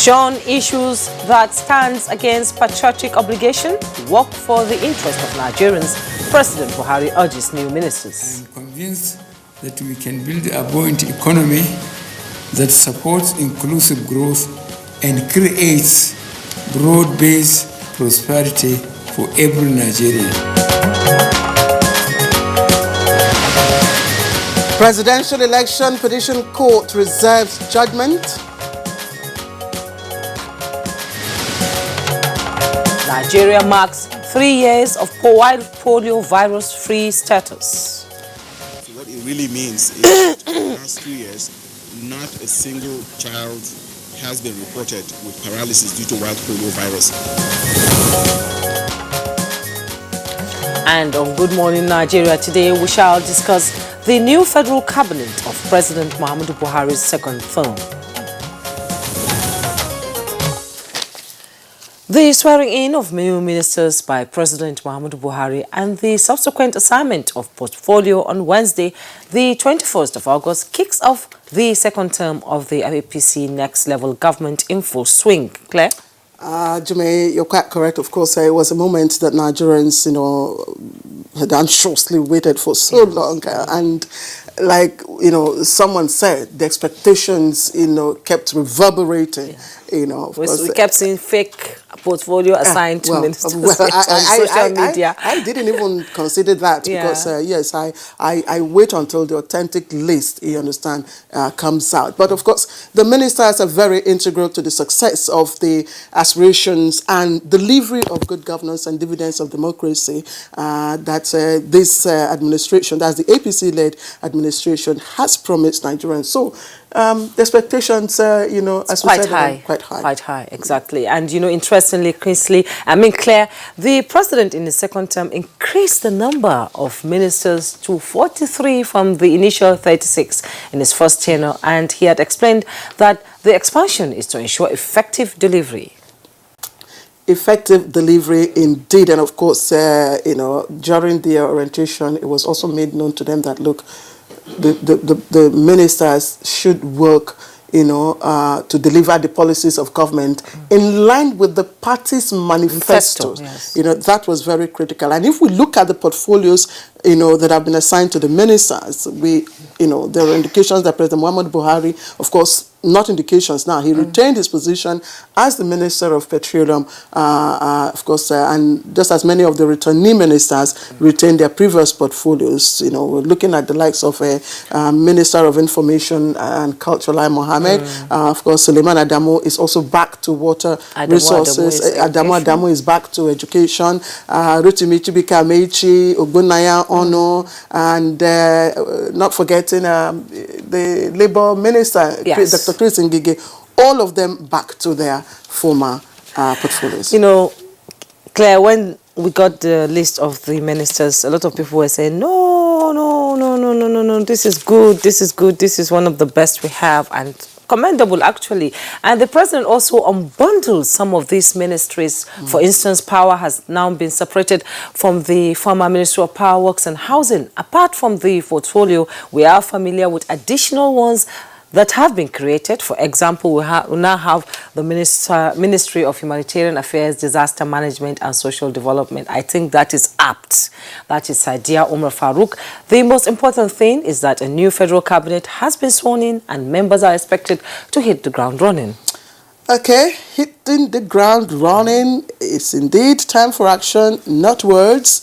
Shun issues that stands against patriotic obligation to work for the interest of Nigerians. President Buhari urges new ministers. I am convinced that we can build a buoyant economy that supports inclusive growth and creates broad-based prosperity for every Nigerian. Presidential election petition court reserves judgment. Nigeria marks 3 years of polio virus-free status. So what it really means is that for the last 3 years, not a single child has been reported with paralysis due to wild polio virus. And on Good Morning Nigeria today, we shall discuss the new federal cabinet of President Muhammadu Buhari's second term. The swearing-in of new ministers by President Muhammadu Buhari and the subsequent assignment of portfolio on Wednesday, the 21st of August, kicks off the second term of the APC Next Level government in full swing. Claire? Jume, you're quite correct. Of course, it was a moment that Nigerians, had anxiously waited for so long. And like, someone said, the expectations, kept reverberating. Of course, we kept seeing fake portfolio assigned to ministers on social media. I didn't even consider that because, yes, I wait until the authentic list, you understand, comes out. But of course, the ministers are very integral to the success of the aspirations and delivery of good governance and dividends of democracy that this administration, that's the APC-led administration, has promised Nigerians. So the expectations, as we said, high. Quite high, exactly. And, interestingly, Claire, the president in the second term increased the number of ministers to 43 from the initial 36 in his first tenure. And he had explained that the expansion is to ensure effective delivery. Effective delivery indeed. And of course, during the orientation, it was also made known to them that, look, the ministers should work, to deliver the policies of government in line with the party's manifestos. Yes. That was very critical. And if we look at the portfolios, that have been assigned to the ministers, there are indications that President Muhammadu Buhari, of course, not indications now, he retained his position as the Minister of Petroleum, of course, and just as many of the returnee ministers retained their previous portfolios. We're looking at the likes of Minister of Information and Culture, Lai Mohammed. Of course, Suleiman Adamu is also back to water resources. Adamu is back to education. Rotimi Chibika Amechi, Ogbonnaya Ono, and not forgetting the Labour Minister, Dr. Chris Ngige, all of them back to their former portfolios. Claire, when we got the list of the ministers, a lot of people were saying, no, this is good, this is one of the best we have, and commendable actually. And the president also unbundled some of these ministries. For instance, power has now been separated from the former Ministry of Power Works and Housing. Apart from the portfolio, we are familiar with additional ones that have been created. For example, we now have the Ministry of Humanitarian Affairs, Disaster Management and Social Development. I think that is apt. That is Saidia Umar Farouk. The most important thing is that a new federal cabinet has been sworn in and members are expected to hit the ground running. Okay, hitting the ground running. It's indeed time for action, not words.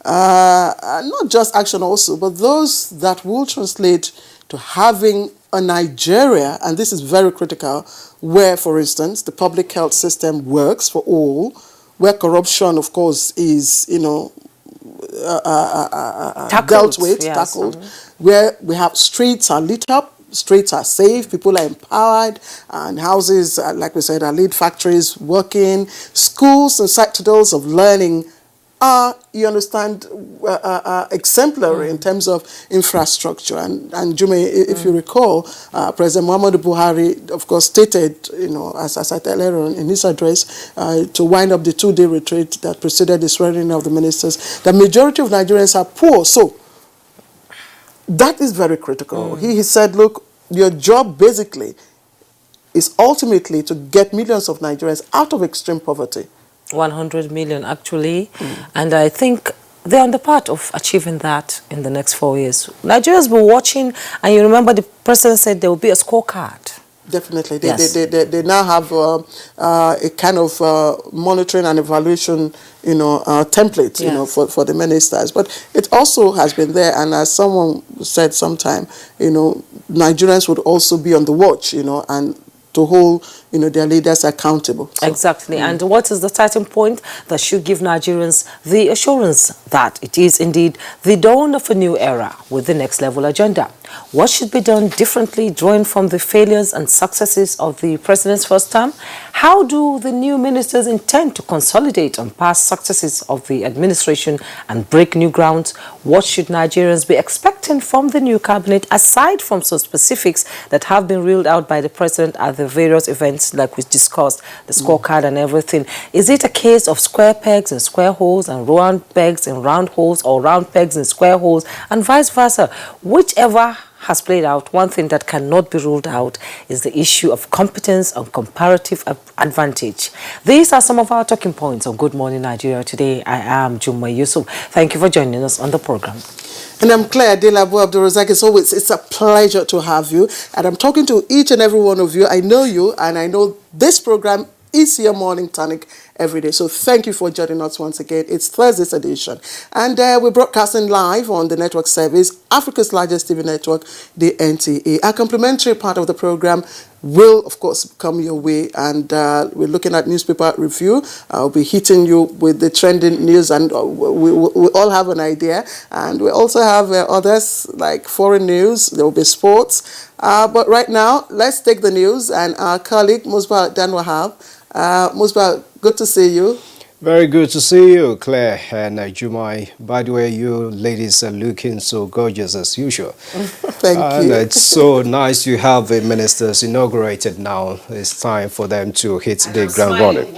Not just action also, but those that will translate to having a Nigeria, and this is very critical, where, for instance, the public health system works for all, where corruption, of course, is, tackled, where we have streets are lit up, streets are safe, people are empowered, and houses, like we said, are lit, factories working, schools and citadels of learning are, you understand, exemplary in terms of infrastructure. And Jume, if you recall, President Muhammadu Buhari, of course, stated, as I said earlier in his address, to wind up the 2-day retreat that preceded the swearing of the ministers, the majority of Nigerians are poor. So that is very critical. He said, look, your job basically is ultimately to get millions of Nigerians out of extreme poverty. 100 million actually, and I think they're on the path of achieving that in the next 4 years. Nigerians will be watching, and you remember the president said there will be a scorecard. Definitely. Yes. They now have a kind of monitoring and evaluation, template, Yes. for the ministers. But it also has been there, and as someone said sometime, Nigerians would also be on the watch, and to hold, their leaders accountable. So, Exactly. And what is the starting point that should give Nigerians the assurance that it is indeed the dawn of a new era with the next level agenda? What should be done differently, drawing from the failures and successes of the president's first term? How do the new ministers intend to consolidate on past successes of the administration and break new ground? What should Nigerians be expecting from the new cabinet, aside from some specifics that have been reeled out by the president at the various events like we discussed, the scorecard and everything? Is it a case of square pegs and square holes and round pegs and round holes, or round pegs and square holes, and vice versa? Whichever has played out, one thing that cannot be ruled out is the issue of competence and comparative advantage. These are some of our talking points on Good Morning Nigeria today. I am Jumma Yusuf. Thank you for joining us on the program. And I'm Claire Delabu Abdulrazak. It's a pleasure to have you. And I'm talking to each and every one of you. I know you, and I know this program is your morning tonic every day. So thank you for joining us once again. It's Thursday's edition. And we're broadcasting live on the network service, Africa's largest TV network, the NTA. A complimentary part of the program will, of course, come your way. And we're looking at newspaper review. I'll be hitting you with the trending news, and we all have an idea. And we also have others like foreign news. There will be sports. But right now, let's take the news. And our colleague, Musba Dan Wahab. Musba, good to see you. Very good to see you, Claire and Jumai. By the way, you ladies are looking so gorgeous as usual. Thank And you. it's so nice to have the ministers inaugurated now. It's time for them to hit the ground running.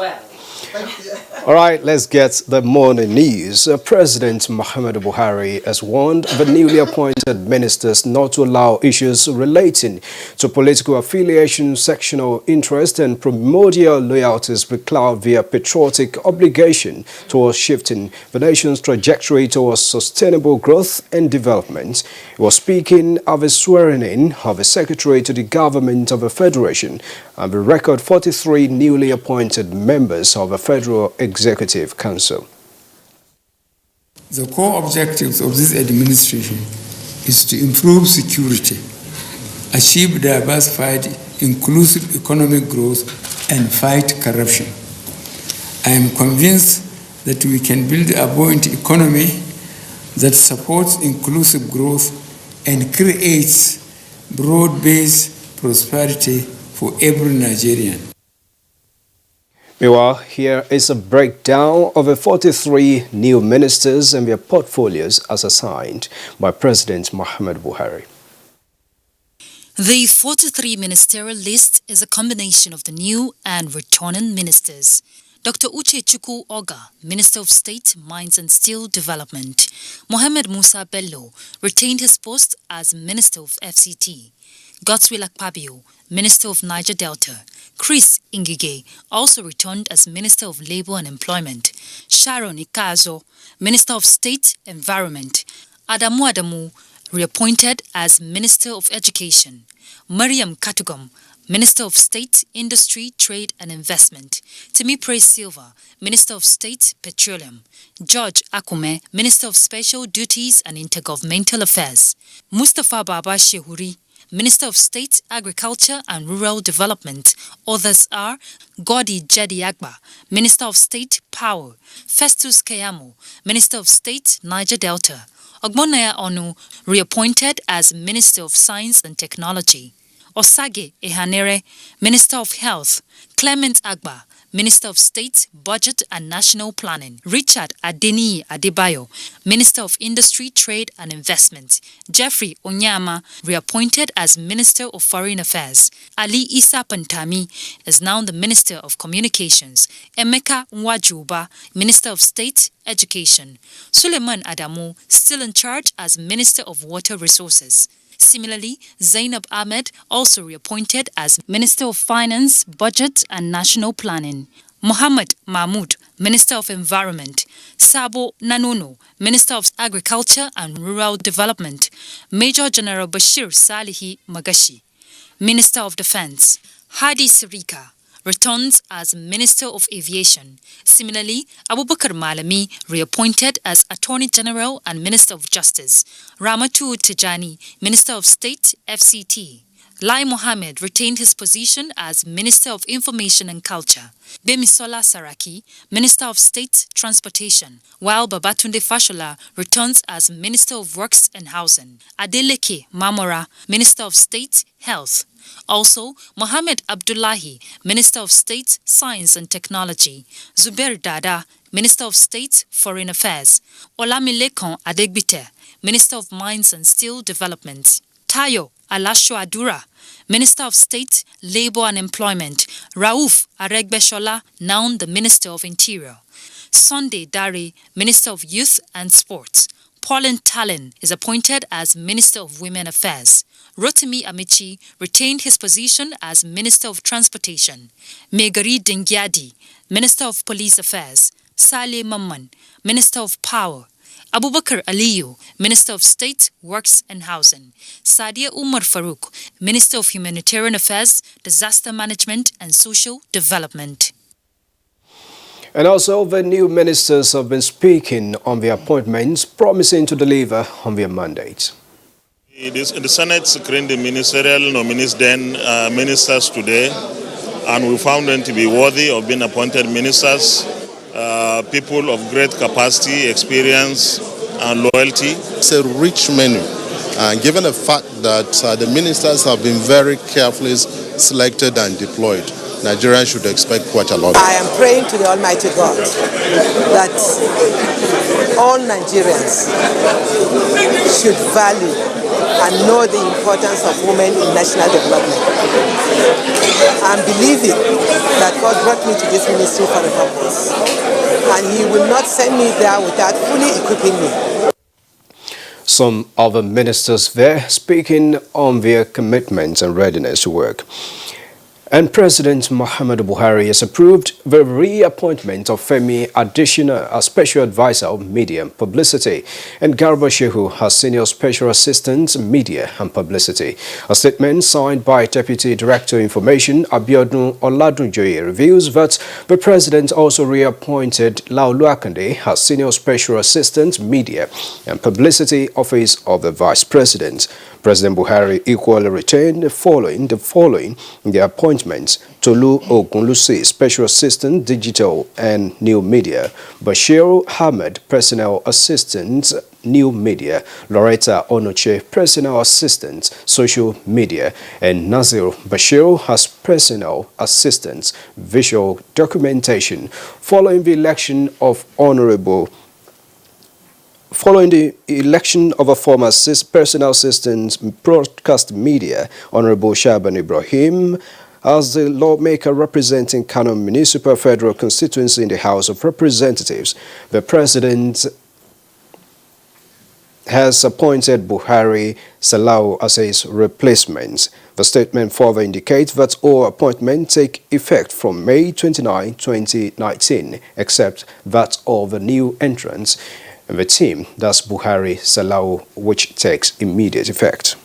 All right, let's get the morning news. President Muhammadu Buhari has warned the newly appointed ministers not to allow issues relating to political affiliation, sectional interest, and primordial loyalties becloud their patriotic obligation towards shifting the nation's trajectory towards sustainable growth and development. He was speaking of the swearing-in of a secretary to the government of the Federation and the record 43 newly appointed members of the Federal Executive Council. The core objectives of this administration is to improve security, achieve diversified, inclusive economic growth, and fight corruption. I am convinced that we can build a buoyant economy that supports inclusive growth and creates broad-based prosperity for every Nigerian. Meanwhile, here is a breakdown of the 43 new ministers and their portfolios as assigned by President Muhammadu Buhari. The 43 ministerial list is a combination of the new and returning ministers. Dr. Uche Chukwu Oga, Minister of State, Mines and Steel Development. Mohammed Musa Bello retained his post as Minister of FCT. Godswill Akpabio, Minister of Niger Delta. Chris Ngige also returned as Minister of Labour and Employment. Sharon Ikazo, Minister of State Environment. Adamu reappointed as Minister of Education. Mariam Katugum, Minister of State, Industry, Trade and Investment. Timi Praise Silva, Minister of State, Petroleum. George Akume, Minister of Special Duties and Intergovernmental Affairs. Mustafa Baba Shehuri, Minister of State, Agriculture and Rural Development. Others are Godi Jadi Agba, Minister of State, Power. Festus Kayamo, Minister of State, Niger Delta. Ogbonnaya Onu, reappointed as Minister of Science and Technology. Osage Ehanere, Minister of Health. Clement Agba, Minister of State, Budget and National Planning. Richard Adeniyi Adebayo, Minister of Industry, Trade and Investment. Jeffrey Onyama, reappointed as Minister of Foreign Affairs. Ali Issa Pantami is now the Minister of Communications. Emeka Nwajuba, Minister of State, Education. Suleiman Adamu, still in charge as Minister of Water Resources. Similarly, Zainab Ahmed also reappointed as Minister of Finance, Budget and National Planning. Mohammed Mahmoud, Minister of Environment. Sabo Nanono, Minister of Agriculture and Rural Development. Major General Bashir Salihi Magashi, Minister of Defense. Hadi Sirika returns as Minister of Aviation. Similarly, Abubakar Malami reappointed as Attorney General and Minister of Justice. Ramatu Tijani, Minister of State, FCT. Lai Mohammed retained his position as Minister of Information and Culture. Bemisola Saraki, Minister of State Transportation, while Babatunde Fashola returns as Minister of Works and Housing. Adeleke Mamora, Minister of State Health. Also, Mohammed Abdullahi, Minister of State Science and Technology. Zubair Dada, Minister of State Foreign Affairs. Olamilekan Adegbite, Minister of Mines and Steel Development. Tayo Alasho Adura, Minister of State, Labour and Employment. Rauf Aregbeshola, now the Minister of Interior. Sunday Dare, Minister of Youth and Sports. Pauline Tallinn is appointed as Minister of Women Affairs. Rotimi Amici retained his position as Minister of Transportation. Megari Dingyadi, Minister of Police Affairs. Saleh Mamman, Minister of Power. Abubakar Aliyu, Minister of State, Works and Housing. Sadia Umar Farouk, Minister of Humanitarian Affairs, Disaster Management and Social Development. And also, the new ministers have been speaking on their appointments, promising to deliver on their mandates. The Senate screened the ministerial nominees, then ministers today, and we found them to be worthy of being appointed ministers. People of great capacity, experience, and loyalty. It's a rich menu, given the fact that the ministers have been very carefully selected and deployed. Nigerians should expect quite a lot. I am praying to the Almighty God that all Nigerians should value and know the importance of women in national development. I'm believing that God brought me to this ministry for a purpose, and He will not send me there without fully equipping me. Some other ministers there speaking on their commitments and readiness to work. And President Muhammadu Buhari has approved the reappointment of Femi Adesina as Special Advisor of Media and Publicity and Garba Shehu as Senior Special Assistant Media and Publicity. A statement signed by Deputy Director Information Abiodun Oladunjoye reveals that the President also reappointed Laolu Akande as Senior Special Assistant Media and Publicity Office of the Vice President. President Buhari equally retained the following appointments: Tolu Ogunlusi, Special Assistant Digital and New Media; Bashir Ahmed, Personnel Assistant New Media; Loretta Onoche, Personnel Assistant Social Media; and Nazir Bashir as Personnel Assistant Visual Documentation. Following the election of a former personal assistant broadcast media, Honorable Shaban Ibrahim, as the lawmaker representing Kano Municipal Federal Constituency in the House of Representatives, the President has appointed Buhari Salau as his replacement. The statement further indicates that all appointments take effect from May 29, 2019, except that of the new entrants in the team, that's Buhari Salau, which takes immediate effect.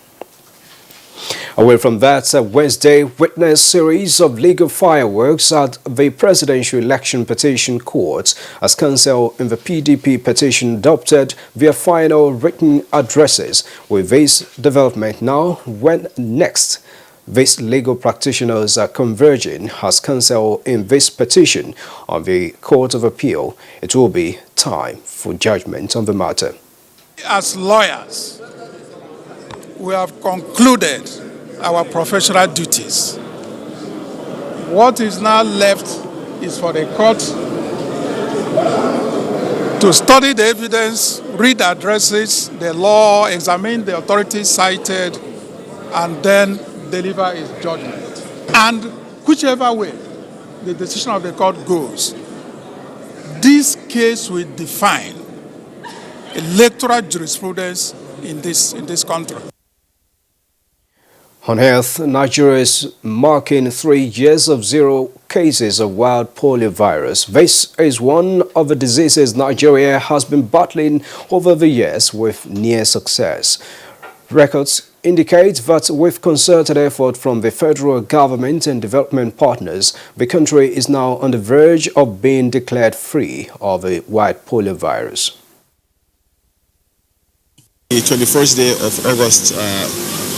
Away from that, Wednesday witnessed a series of legal fireworks at the Presidential Election Petition Court as counsel in the PDP petition adopted their final written addresses. With this development now, when next these legal practitioners are converging as counsel in this petition on the Court of Appeal, it will be time for judgment on the matter. As lawyers, we have concluded our professional duties. What is now left is for the court to study the evidence, read the addresses, the law, examine the authorities cited, and then deliver its judgment. And whichever way the decision of the court goes, this case will define electoral jurisprudence in this country. On health, Nigeria is marking 3 years of zero cases of wild polio virus. This is one of the diseases Nigeria has been battling over the years with near success. Records indicate that with concerted effort from the federal government and development partners, the country is now on the verge of being declared free of the wild polio virus. The 21st day of August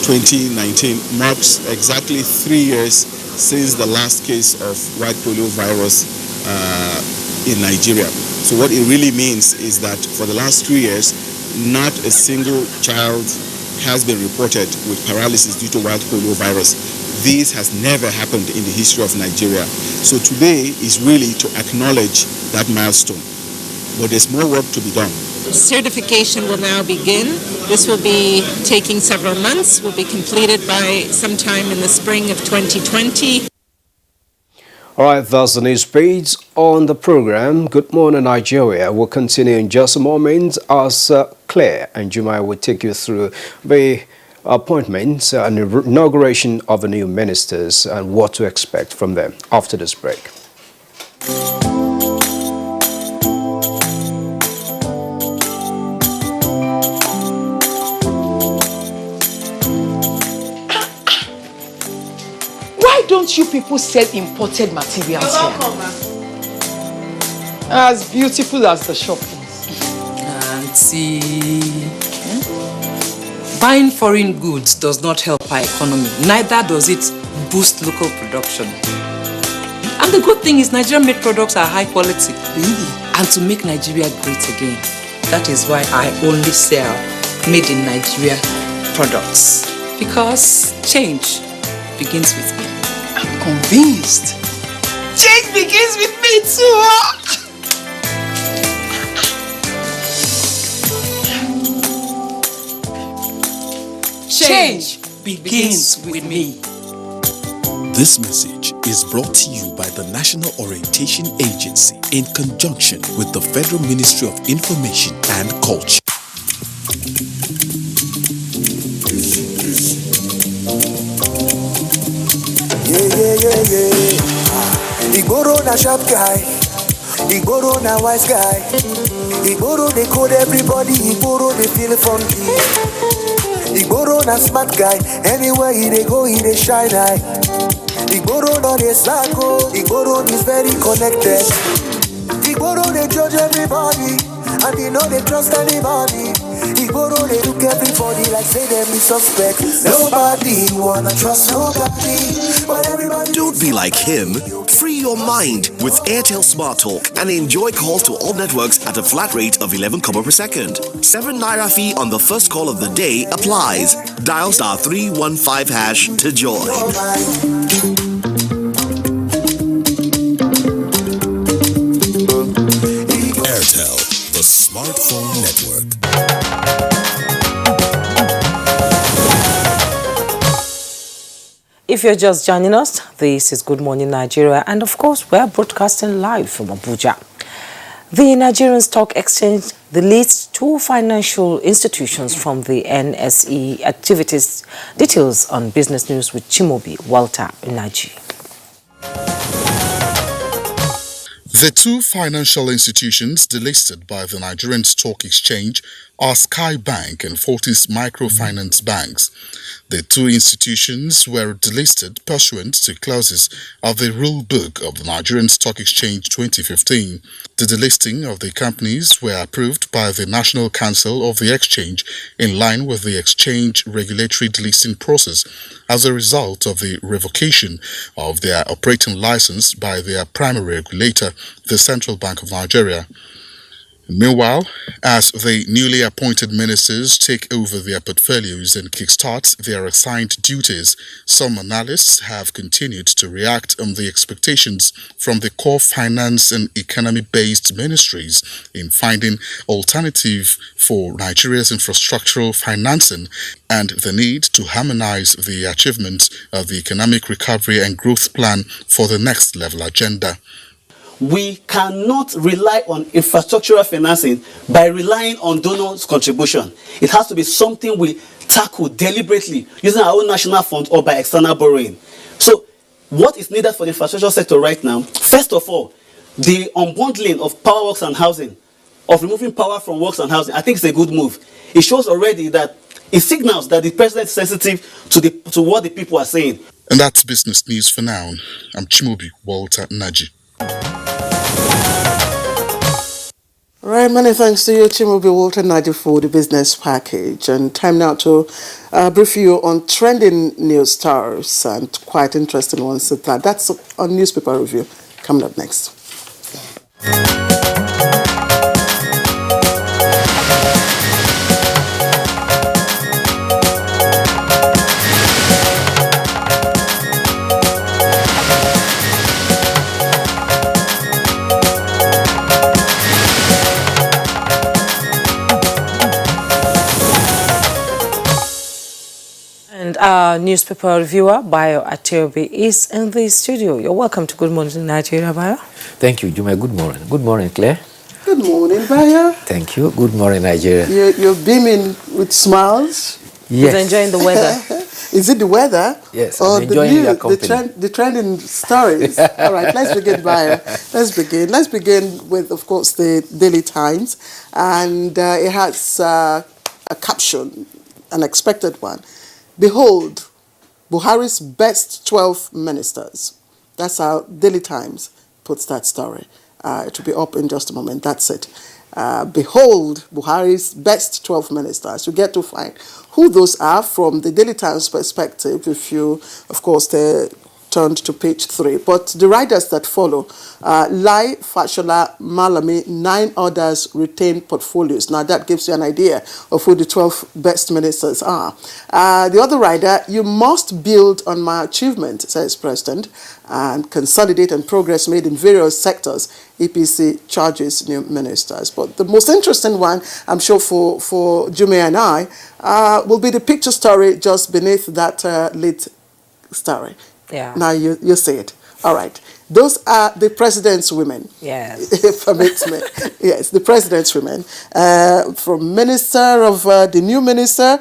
2019 marks exactly 3 years since the last case of white polio virus in Nigeria. So what it really means is that for the last 3 years, not a single child has been reported with paralysis due to white polio virus. This has never happened in the history of Nigeria. So today is really to acknowledge that milestone. But there's more work to be done. Certification will now begin. This will be taking several months, will be completed by sometime in the spring of 2020. All right, that's the news page on the program. Good Morning Nigeria will continue in just a moment as Claire and Jumai will take you through the appointments and inauguration of the new ministers and what to expect from them after this break. Why don't you people sell imported materials here? As beautiful as the shop is. Auntie, buying foreign goods does not help our economy. Neither does it boost local production. And the good thing is Nigerian-made products are high quality. And to make Nigeria great again, that is why I only sell made in Nigeria products. Because change begins with me. I'm convinced. Change begins with me too. Change begins with me. This message is brought to you by the National Orientation Agency in conjunction with the Federal Ministry of Information and Culture. Igboro na sharp guy, Igboro na wise guy, Igboro they code everybody, Igboro they feel funky. Igboro na smart guy, anywhere he they go he they shine eye. Igboro no they slack oh, Igboro is very connected. Igboro they judge everybody, and they know they trust anybody. Igboro they look everybody like say them is suspect. Nobody wanna trust nobody, but everybody. Don't be like him. Free your mind with Airtel Smart Talk and enjoy calls to all networks at a flat rate of 11 kobo per second. 7 naira fee on the first call of the day applies. Dial *315# to join. Airtel, the smartphone network. If you're just joining us, this is Good Morning Nigeria, and of course, we're broadcasting live from Abuja. The Nigerian Stock Exchange deletes 2 financial institutions from the NSE activities. Details on Business News with Chimobi Walter Naji. The 2 financial institutions delisted by the Nigerian Stock Exchange are Sky Bank and Fortis Microfinance Banks. The 2 institutions were delisted pursuant to clauses of the Rule Book of the Nigerian Stock Exchange 2015. The delisting of the companies were approved by the National Council of the Exchange in line with the exchange regulatory delisting process as a result of the revocation of their operating license by their primary regulator, the Central Bank of Nigeria. Meanwhile, as the newly appointed ministers take over their portfolios and kickstart their assigned duties, some analysts have continued to react on the expectations from the core finance and economy-based ministries in finding alternative for Nigeria's infrastructural financing and the need to harmonize the achievements of the economic recovery and growth plan for the next level agenda. We cannot rely on infrastructural financing by relying on donors' contribution. It has to be something we tackle deliberately using our own national fund or by external borrowing. So what is needed for the infrastructure sector right now, first of all, the unbundling of power works and housing, of removing power from works and housing, I think it's a good move. It shows already that it signals that the president is sensitive to what the people are saying. And that's business news for now. I'm Chimobi Walter Naji. Right, many thanks to you, Chimobi Walter Naji, for the business package. And time now to brief you on trending news stars and quite interesting ones at that. That's a newspaper review coming up next. And our newspaper reviewer, Bayo Atiobi, is in the studio. You're welcome to Good Morning Nigeria, Bayo. Thank you, Juma. Good morning. Good morning, Claire. Good morning, Bayo. Thank you. Good morning, Nigeria. You're beaming with smiles. Yes. He's enjoying the weather. Is it the weather? Yes, or I'm enjoying your company. the trending stories? All right, let's begin, Bayo. Let's begin with, of course, the Daily Times. And it has a caption, an expected one. Behold, Buhari's best 12 ministers. That's how Daily Times puts that story. It will be up in just a moment. That's it. Behold, Buhari's best 12 ministers. You get to find who those are from the Daily Times perspective, if you, of course, turned to page 3. But the riders that follow, Lai, Fashola, Malami, 9 others retain portfolios. Now that gives you an idea of who the 12 best ministers are. The other rider, you must build on my achievement, says President, and consolidate on progress made in various sectors. EPC charges new ministers. But the most interesting one, I'm sure for Jume and I, will be the picture story just beneath that lead story. Yeah. Now you say it. All right. Those are the president's women. Yes. If permits me. Yes, the president's women. From minister of the new minister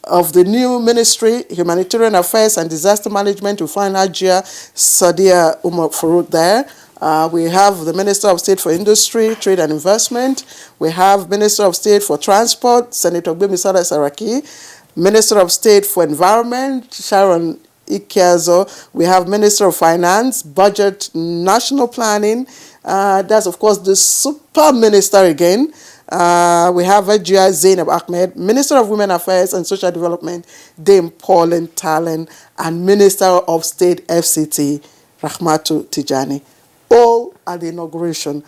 of the new ministry, Humanitarian Affairs and Disaster Management, we find Hajia Sadia Umar Farouk there. We have the Minister of State for Industry, Trade and Investment. We have Minister of State for Transport, Senator Gbemisara Saraki. Minister of State for Environment, Sharon Ikeazo. We have Minister of Finance, Budget, National Planning. That's, of course, the super minister again. We have Ajia Zainab Ahmed, Minister of Women Affairs and Social Development, Dame Pauline Talen, and Minister of State FCT, Rahmatu Tijani. All at the inauguration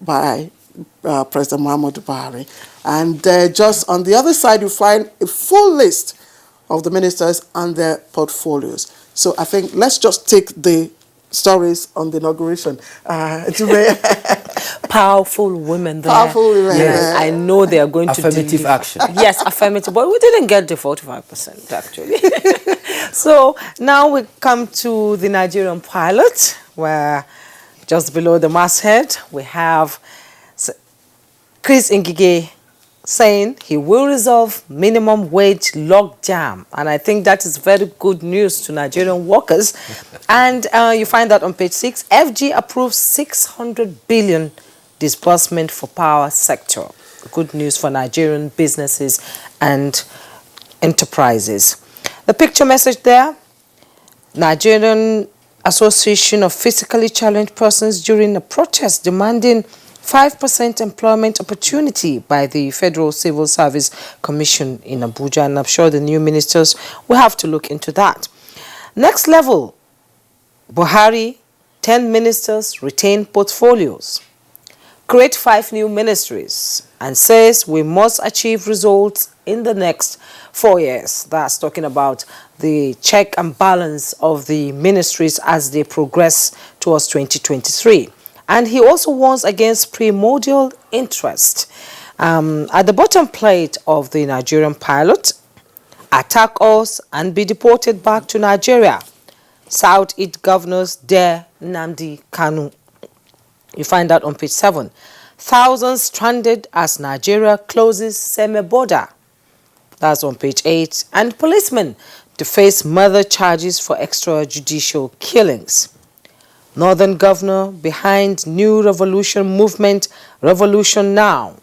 by President Muhammadu Buhari. And just on the other side, you find a full list of the ministers and their portfolios. So I think let's just take the stories on the inauguration. Powerful women there. Powerful women. Yes, I know they are going to affirmative action. Yes, affirmative. But we didn't get the 45% actually. So now we come to the Nigerian pilot, where just below the masthead we have Chris Ngige saying he will resolve minimum wage logjam. And I think that is very good news to Nigerian workers. And you find that on page 6. FG approves 600 billion disbursement for power sector. Good news for Nigerian businesses and enterprises. The picture message there, Nigerian Association of Physically Challenged Persons during a protest demanding 5% employment opportunity by the Federal Civil Service Commission in Abuja, and I'm sure the new ministers will have to look into that. Next level, Buhari, 10 ministers retain portfolios. Create 5 new ministries, and says we must achieve results in the next 4 years. That's talking about the check and balance of the ministries as they progress towards 2023. And he also warns against primordial interest. At the bottom plate of the Nigerian pilot, attack us and be deported back to Nigeria. South-East governors dare Nnamdi Kanu. You find that on page 7. Thousands stranded as Nigeria closes semi-border. That's on page 8. And policemen to face murder charges for extrajudicial killings. Northern governor behind new revolution movement, Revolution Now.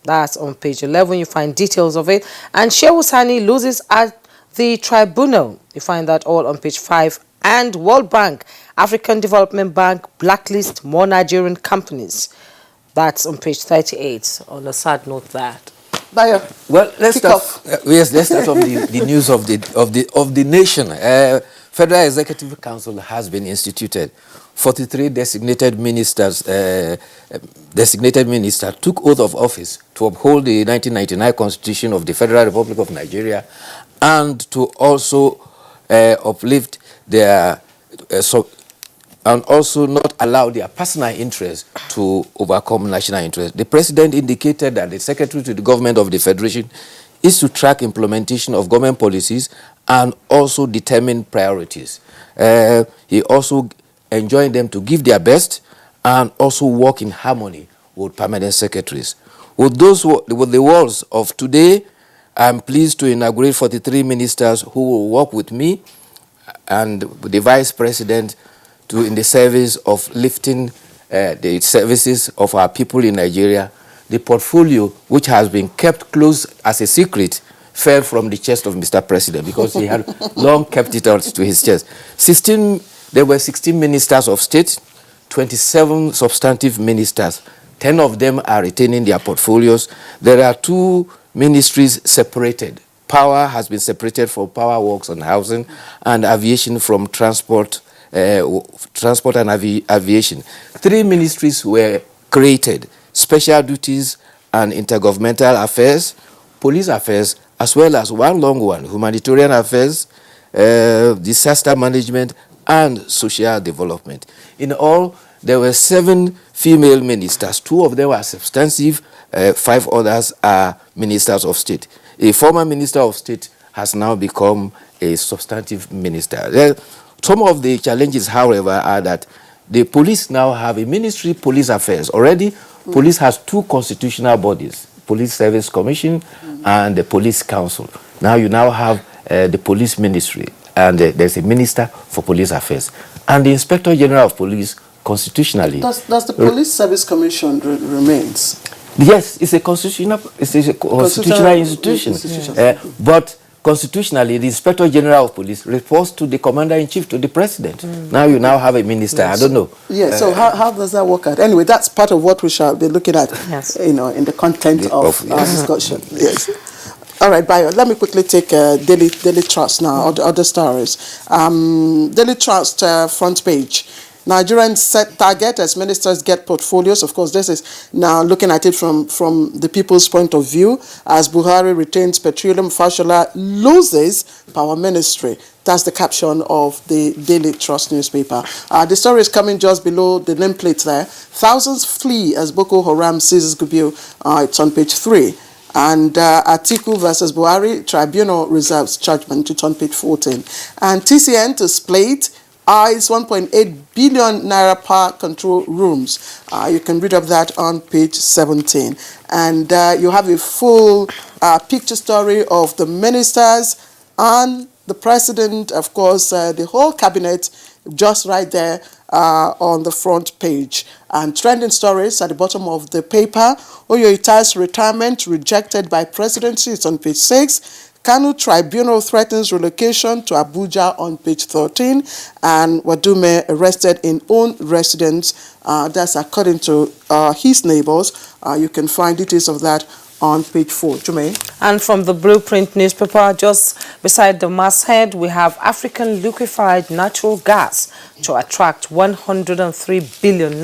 That's on page 11. You find details of it. And Shehu Sani loses at the tribunal. You find that all on page 5. And World Bank, African Development Bank blacklist more Nigerian companies. That's on page 38. On a sad note, that. Bayo, well, let's start. Yes, let's start off the news of the nation. Federal Executive Council has been instituted. 43 designated ministers took oath of office to uphold the 1999 Constitution of the Federal Republic of Nigeria and to also uplift their and also not allow their personal interest to overcome national interest. The President indicated that the Secretary to the Government of the Federation is to track implementation of government policies and also determine priorities. He also enjoined them to give their best and also work in harmony with permanent secretaries. With the words of today, I'm pleased to inaugurate 43 ministers who will work with me and the Vice President in the service of lifting the services of our people in Nigeria. The portfolio, which has been kept close as a secret, fell from the chest of Mr. President because he had long kept it out to his chest. There were 16 ministers of state, 27 substantive ministers. 10 of them are retaining their portfolios. There are 2 ministries separated. Power has been separated from power works and housing, and aviation from transport and aviation. 3 ministries were created: special duties and intergovernmental affairs, police affairs, as well as one long one, humanitarian affairs, disaster management, and social development. In all, there were 7 female ministers. 2 of them are substantive, 5 others are ministers of state. A former minister of state has now become a substantive minister. Some of the challenges, however, are that the police now have a ministry, police affairs. Already, police has 2 constitutional bodies, Police Service Commission and the Police Council. Now you now have the police ministry, and there's a minister for police affairs. And the Inspector General of Police, constitutionally... Does the Police Service Commission remains? Yes, it's a constitutional institution. But constitutionally, the Inspector General of Police reports to the Commander-in-Chief, to the President. Now you now have a minister. Yes. I don't know. Yeah. So how does that work out? Anyway, that's part of what we shall be looking at. Yes. In the content of our discussion. Yes. All right, Bayo. Let me quickly take Daily Trust now. Other stories. Daily Trust front page. Nigerians set target as ministers get portfolios. Of course, this is now looking at it from the people's point of view. As Buhari retains petroleum, Fashola loses power ministry. That's the caption of the Daily Trust newspaper. The story is coming just below the nameplate there. Thousands flee as Boko Haram seizes Gubiu. It's on page 3. And Atiku versus Buhari, tribunal reserves judgment. It's on page 14. And TCN to split eyes 1.8 billion naira power control rooms. You can read of that on page 17. And you have a full picture story of the ministers and the president, of course, the whole cabinet, just right there on the front page. And trending stories at the bottom of the paper. Oyo Itai's retirement rejected by presidency. It's on page 6. Kanu Tribunal threatens relocation to Abuja on page 13, and Wadume arrested in own residence. That's according to his neighbors. You can find details of that on page 4. Jume. And from the Blueprint newspaper, just beside the masthead, we have African liquefied natural gas to attract $103 billion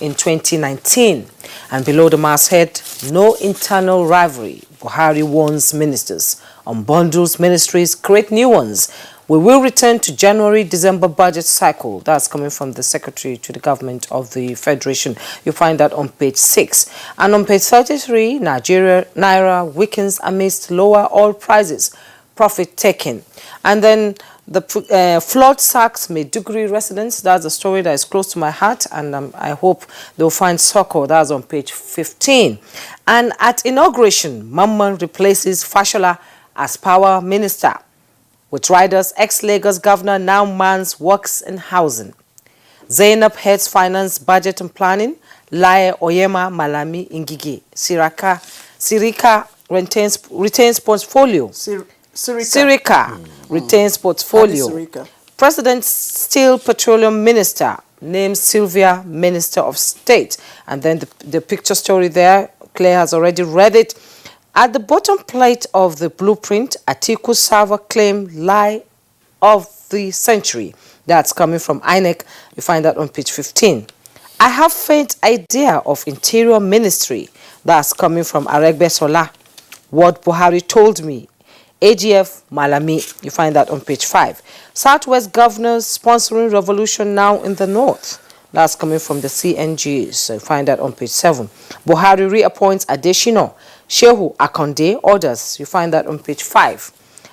in 2019. And below the masthead, no internal rivalry. Buhari warns ministers. Unbundles ministries, create new ones. We will return to January-December budget cycle. That's coming from the Secretary to the Government of the Federation. You'll find that on page 6. And on page 33, Naira weakens amidst lower oil prices. profit taking. And then the flood sacks Maiduguri residents. That's a story that is close to my heart, and I hope they'll find succor. That's on page 15. And at inauguration, Mamman replaces Fashola as power minister. With riders, ex-Lagos governor now mans works and housing. Zainab heads finance, budget and planning. Laye Oyema Malami Ngige. Sirika retains portfolio. Sirika retains portfolio. President still petroleum minister names Sylvia Minister of State. And then the picture story there, Claire has already read it. At the bottom plate of the blueprint, Atiku server claim lie of the century. That's coming from INEC. You find that on page 15. I have faint idea of Interior Ministry. That's coming from Aregbe Sola. What Buhari told me. AGF Malami. You find that on page 5. Southwest governors sponsoring revolution now in the north. That's coming from the CNGs. So you find that on page 7. Buhari reappoints Adeshino. Shehu Akonde orders. You find that on page 5.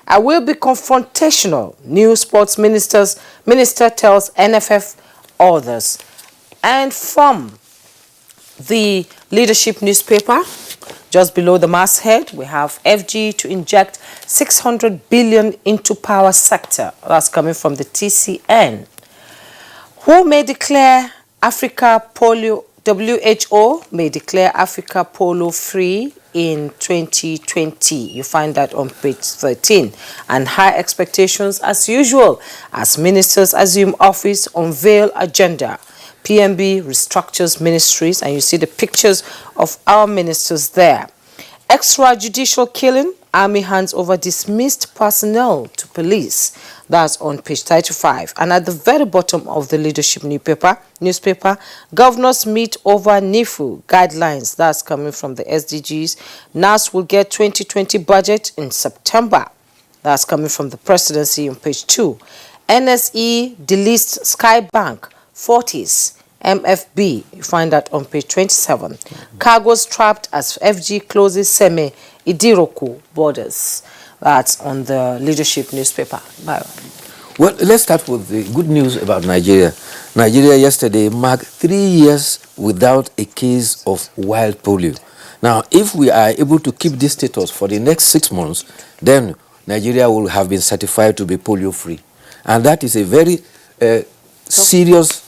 I will be confrontational. New sports minister tells NFF others. And from the leadership newspaper, just below the masthead, we have FG to inject 600 billion into power sector. That's coming from the TCN. Who may declare Africa polio? WHO may declare Africa polio free in 2020. You find that on page 13. And high expectations as usual as ministers assume office, unveil agenda. PMB restructures ministries, and you see the pictures of our ministers there. Extrajudicial killing, army hands over dismissed personnel to police. That's on page 35. And at the very bottom of the leadership newspaper, governors meet over NIFU guidelines. That's coming from the SDGs. NAS will get 2020 budget in September. That's coming from the presidency on page 2. NSE deletes Skybank 40s. MFB, you find that on page 27. Cargoes trapped as FG closes Seme Idiroku borders. That's on the leadership newspaper. Bye. Well, let's start with the good news about Nigeria. Nigeria yesterday marked 3 years without a case of wild polio. Now, if we are able to keep this status for the next 6 months, then Nigeria will have been certified to be polio-free. And that is a very serious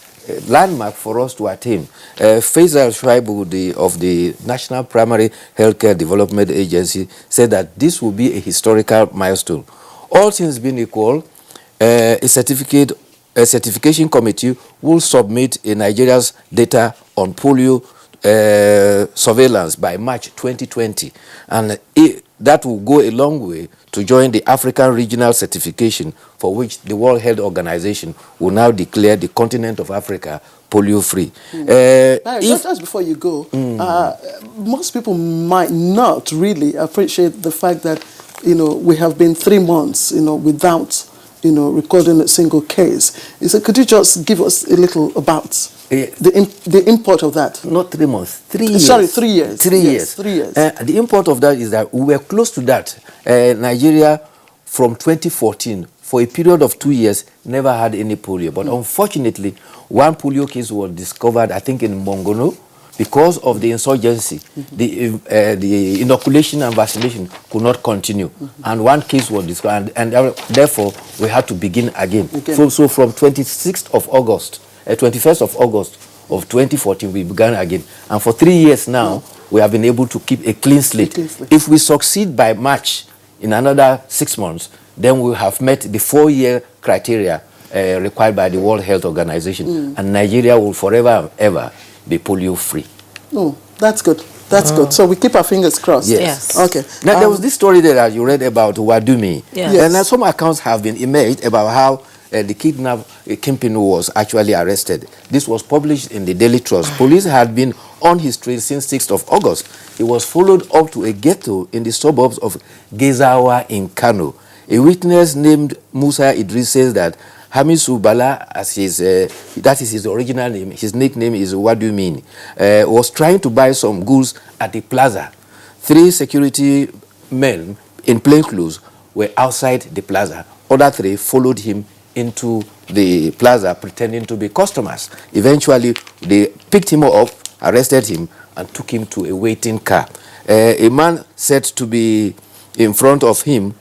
landmark for us to attain. Faisal Shaibu of the National Primary Healthcare Development Agency said that this will be a historical milestone. All things being equal, a certification committee will submit Nigeria's data on polio surveillance by March 2020, and that will go a long way to join the African regional certification for which the World Health Organization will now declare the continent of Africa polio-free. Just before you go, most people might not really appreciate the fact that, we have been 3 months, without, recording a single case. So could you just give us a little about the import of that? Not 3 months, 3 years. Sorry, 3 years. 3 years. 3 years. The import of that is that we were close to that. Nigeria, from 2014, for a period of 2 years, never had any polio. But unfortunately, one polio case was discovered, I think, in Mongono. Because of the insurgency, the inoculation and vaccination could not continue. And one case was discovered, and therefore, we had to begin again. So from 21st of August of 2014, we began again. And for 3 years now, we have been able to keep a clean slate. If we succeed by March, in another 6 months, then we have met the 4-year criteria required by the World Health Organization. And Nigeria will forever and ever be polio-free. Oh, that's good. That's good. So we keep our fingers crossed. Yes. Okay. Now, there was this story that you read about Wadumi. Yes. And some accounts have been emerged about how the kingpin was actually arrested. This was published in the Daily Trust. Police had been on his trail since 6th of August. He was followed up to a ghetto in the suburbs of Gezawa in Kano. A witness named Musa Idris says that Hamisu Bala, as that is his original name, his nickname is What Do You Mean, was trying to buy some goods at the plaza. 3 security men in plain clothes were outside the plaza. Other 3 followed him into the plaza pretending to be customers. Eventually, they picked him up, arrested him, and took him to a waiting car. A man said to be in front of him,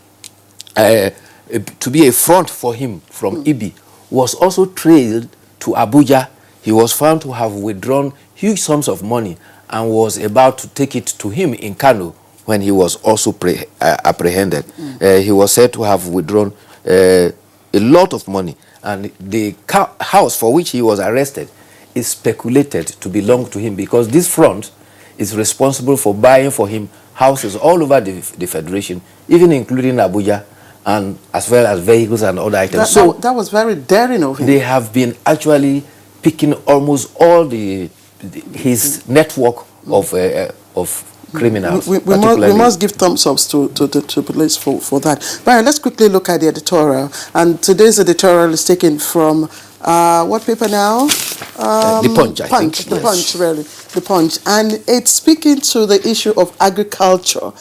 to be a front for him from Ibi, was also trailed to Abuja. He was found to have withdrawn huge sums of money and was about to take it to him in Kano when he was also apprehended. He was said to have withdrawn a lot of money, and the house for which he was arrested is speculated to belong to him, because this front is responsible for buying for him houses all over the Federation, even including Abuja, and as well as vehicles and other items. That was very daring of him. They have been actually picking almost all his network of criminals. We must give thumbs up to police for that. But let's quickly look at the editorial. And today's editorial is taken from what paper now? The Punch, I think. The Punch, really. The Punch. And it's speaking to the issue of agriculture.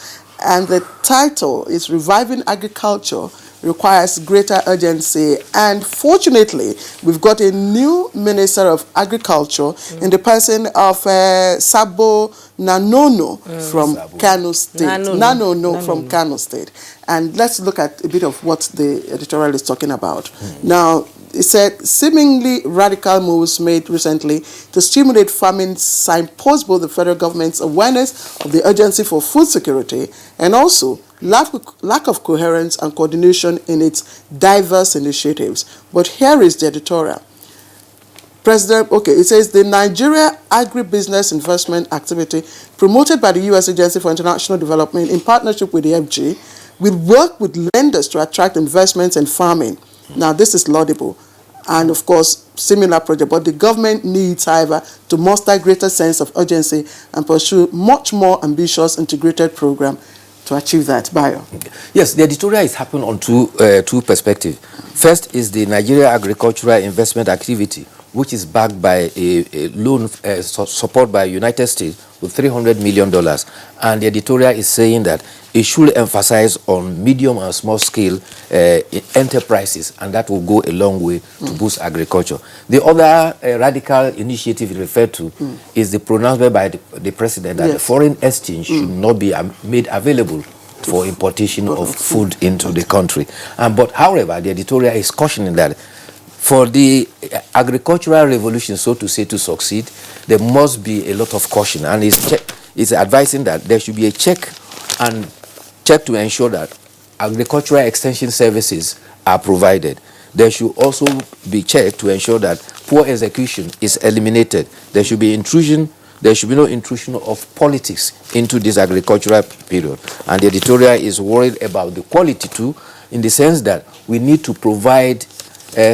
And the title is Reviving Agriculture Requires Greater Urgency. And fortunately, we've got a new Minister of Agriculture in the person of Sabo Nanono from Kano State. Nanono from Kano State. And let's look at a bit of what the editorial is talking about. Now, it said, seemingly radical moves made recently to stimulate farming signpost both the federal government's awareness of the urgency for food security and also lack of coherence and coordination in its diverse initiatives. But here is the editorial. It says the Nigeria Agribusiness Investment Activity promoted by the U.S. Agency for International Development in partnership with the FG will work with lenders to attract investments in farming. Now, this is laudable and, of course, similar project, but the government needs, however, to muster greater sense of urgency and pursue much more ambitious integrated program to achieve that. Bayo. Yes, the editorial is happening on two perspectives. First is the Nigeria Agricultural Investment Activity, which is backed by a loan support by United States with $300 million. And the editorial is saying that it should emphasize on medium and small scale enterprises, and that will go a long way to boost agriculture. The other radical initiative referred to is the pronouncement by the president that the foreign exchange should not be made available for importation of food into the country. But however, the editorial is cautioning that for the agricultural revolution, so to say, to succeed, there must be a lot of caution, and it's advising that there should be a check to ensure that agricultural extension services are provided. There should also be checked to ensure that poor execution is eliminated. There should be no intrusion of politics into this agricultural period. And the editorial is worried about the quality too, in the sense that we need to provide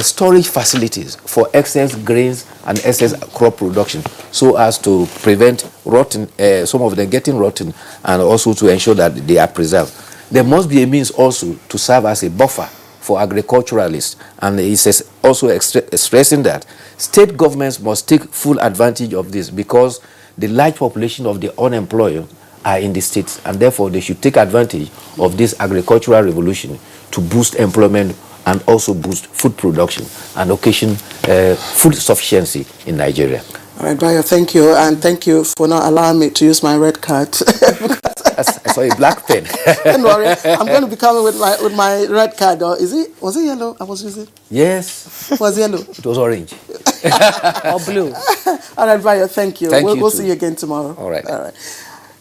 storage facilities for excess grains and excess crop production, so as to prevent rotting, some of them getting rotten, and also to ensure that they are preserved. There must be a means also to serve as a buffer for agriculturalists, and he says also stressing that state governments must take full advantage of this, because the large population of the unemployed are in the states, and therefore they should take advantage of this agricultural revolution to boost employment and also boost food production and occasion food sufficiency in Nigeria. All right, Bayo, thank you. And thank you for not allowing me to use my red card. I saw a black pen. Don't worry, I'm going to be coming with my red card. Or was it yellow I was using? Yes. It was yellow? It was orange. Or blue. All right, Bayo, thank you. We'll see you again tomorrow. All right.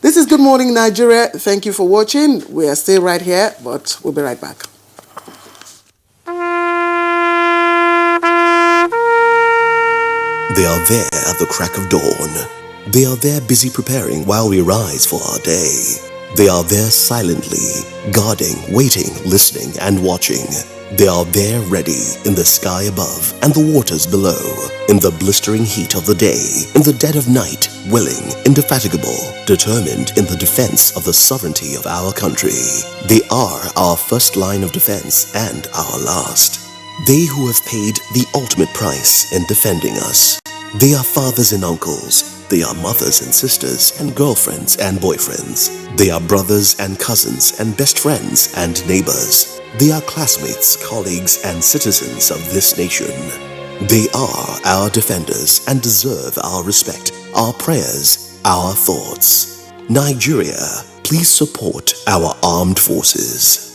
This is Good Morning Nigeria. Thank you for watching. We are still right here, but we'll be right back. They are there at the crack of dawn. They are there busy preparing while we rise for our day. They are there silently, guarding, waiting, listening, and watching. They are there ready in the sky above and the waters below, in the blistering heat of the day, in the dead of night, willing, indefatigable, determined in the defense of the sovereignty of our country. They are our first line of defense and our last. They who have paid the ultimate price in defending us. They are fathers and uncles, They are mothers and sisters and girlfriends and boyfriends. They are brothers and cousins and best friends and neighbors. They are classmates, colleagues, and citizens of this nation. They are our defenders and deserve our respect, our prayers, our thoughts. Nigeria, please support our armed forces.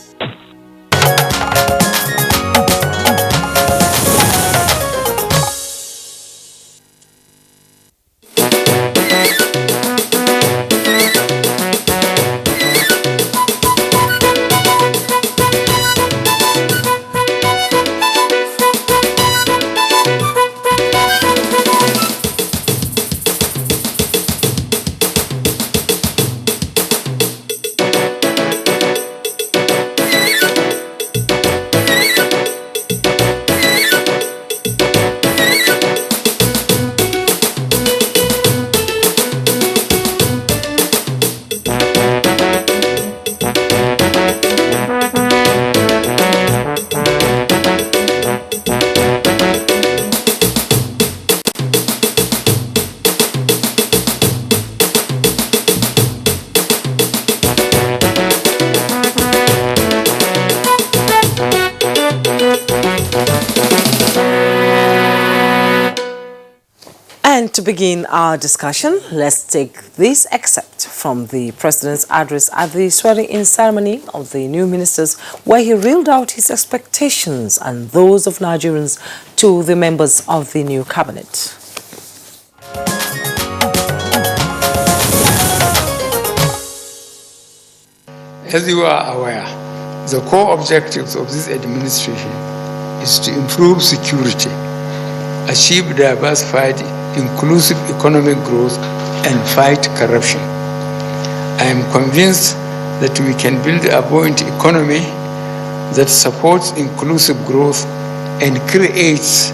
And to begin our discussion, let's take this excerpt from the President's address at the swearing-in ceremony of the new ministers, where he reeled out his expectations and those of Nigerians to the members of the new cabinet. As you are aware, the core objectives of this administration is to improve security, achieve diversified, inclusive economic growth, and fight corruption. I am convinced that we can build a buoyant economy that supports inclusive growth and creates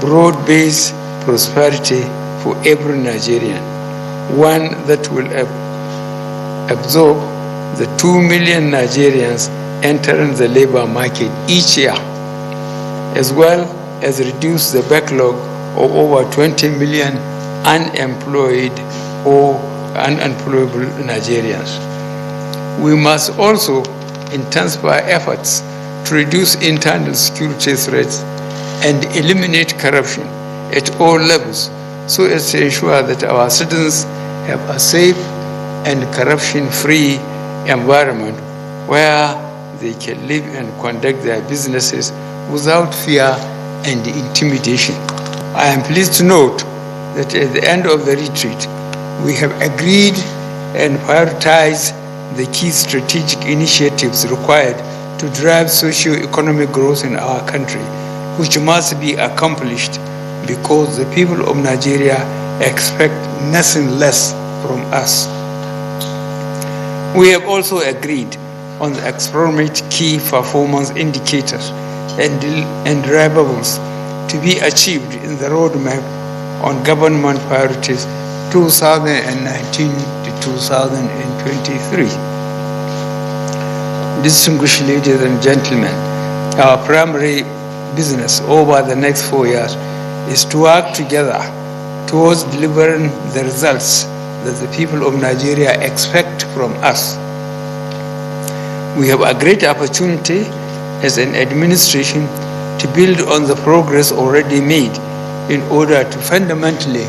broad-based prosperity for every Nigerian, one that will absorb the 2 million Nigerians entering the labor market each year, as well as reduce the backlog of over 20 million unemployed or unemployable Nigerians. We must also intensify efforts to reduce internal security threats and eliminate corruption at all levels, so as to ensure that our citizens have a safe and corruption-free environment where they can live and conduct their businesses without fear and intimidation. I am pleased to note that at the end of the retreat, we have agreed and prioritized the key strategic initiatives required to drive socio-economic growth in our country, which must be accomplished because the people of Nigeria expect nothing less from us. We have also agreed on the exploratory key performance indicators and deliverables to be achieved in the roadmap on government priorities 2019 to 2023. Distinguished ladies and gentlemen, our primary business over the next 4 years is to work together towards delivering the results that the people of Nigeria expect from us. We have a great opportunity as an administration to build on the progress already made in order to fundamentally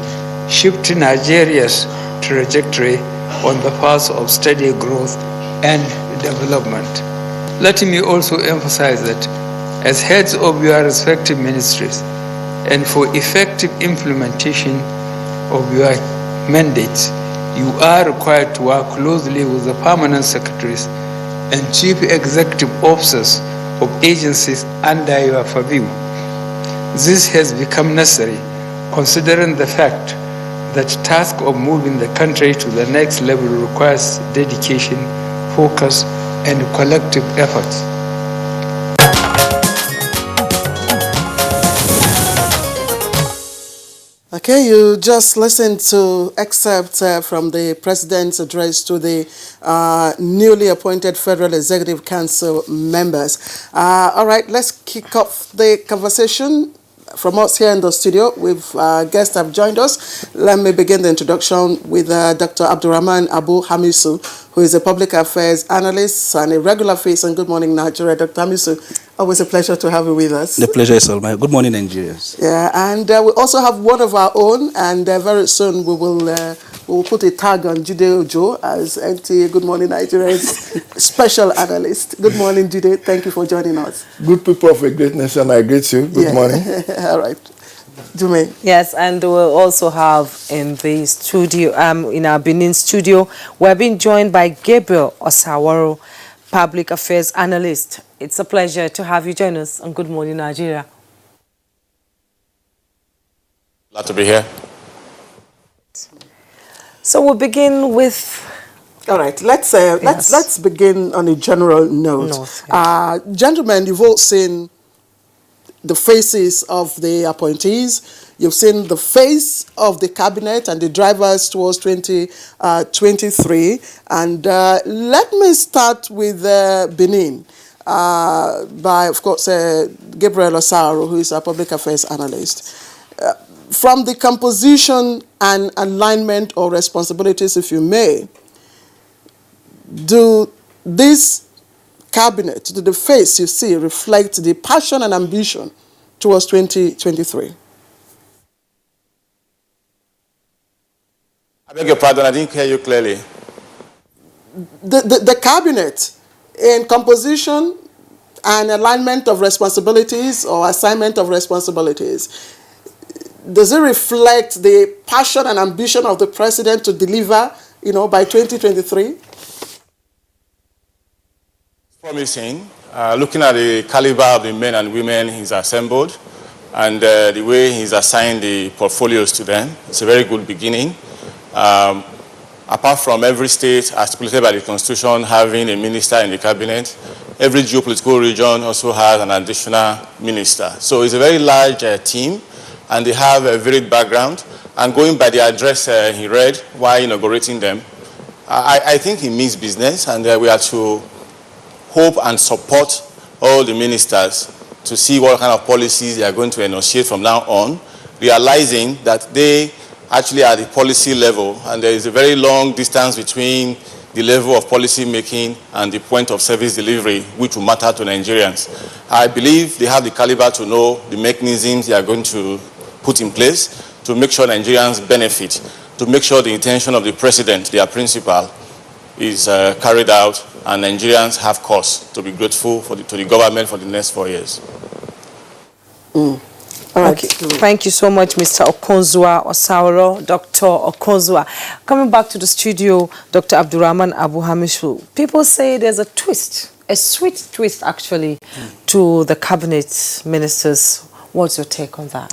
shift Nigeria's trajectory on the path of steady growth and development. Let me also emphasize that as heads of your respective ministries and for effective implementation of your mandates, you are required to work closely with the permanent secretaries and chief executive officers of agencies under your purview. This has become necessary considering the fact that the task of moving the country to the next level requires dedication, focus, and collective efforts. Okay, you just listened to excerpts from the President's address to the newly appointed Federal Executive Council members. All right, let's kick off the conversation. from us here in the studio, we've guests have joined us. Let me begin the introduction with Dr. Abdurrahman Abu Hamisu, who is a public affairs analyst and a regular face on Good Morning Nigeria. Dr. Hamisu, always a pleasure to have you with us. The pleasure is all mine. Good morning, Nigerians. Yeah, and we also have one of our own, and very soon we will put a tag on Jide Ojo as NTA Good Morning Nigeria's special analyst. Good morning, Jide. Thank you for joining us. Good people of a great nation, I greet you. Good morning. All right. Jume. Yes, and we'll also have in the studio, in our Benin studio, we're being joined by Gabriel Osaworo, public affairs analyst. It's a pleasure to have you join us on Good Morning Nigeria. Glad to be here. So we'll begin with. All right, let's begin on a general note. Gentlemen, you've all seen the faces of the appointees. You've seen the face of the cabinet and the drivers towards 2023. And let me start with Benin by, of course, Gabriel Osaworo, who is a public affairs analyst. From the composition and alignment or responsibilities, if you may, do this cabinet, do the face you see reflect the passion and ambition towards 2023? I beg your pardon, I didn't hear you clearly. The cabinet in composition and alignment of responsibilities or assignment of responsibilities, does it reflect the passion and ambition of the president to deliver, by 2023? Promising. Looking at the caliber of the men and women he's assembled and the way he's assigned the portfolios to them, it's a very good beginning. Apart from every state, as stipulated by the Constitution, having a minister in the cabinet, every geopolitical region also has an additional minister. So it's a very large team, and they have a varied background. And going by the address he read while inaugurating them, I think he means business, and we are to hope and support all the ministers to see what kind of policies they are going to enunciate from now on, realizing that they actually are at the policy level, and there is a very long distance between the level of policy making and the point of service delivery, which will matter to Nigerians. I believe they have the caliber to know the mechanisms they are going to put in place to make sure Nigerians benefit, to make sure the intention of the president, their principal, is carried out, and Nigerians have cause to be grateful to the government for the next 4 years. All right. Okay. Thank you so much, Mr. Okonzua Osaworo, Dr. Okonzua. Coming back to the studio, Dr. Abdurrahman Abu Hamisu, people say there's a twist, a sweet twist actually, to the cabinet ministers. What's your take on that?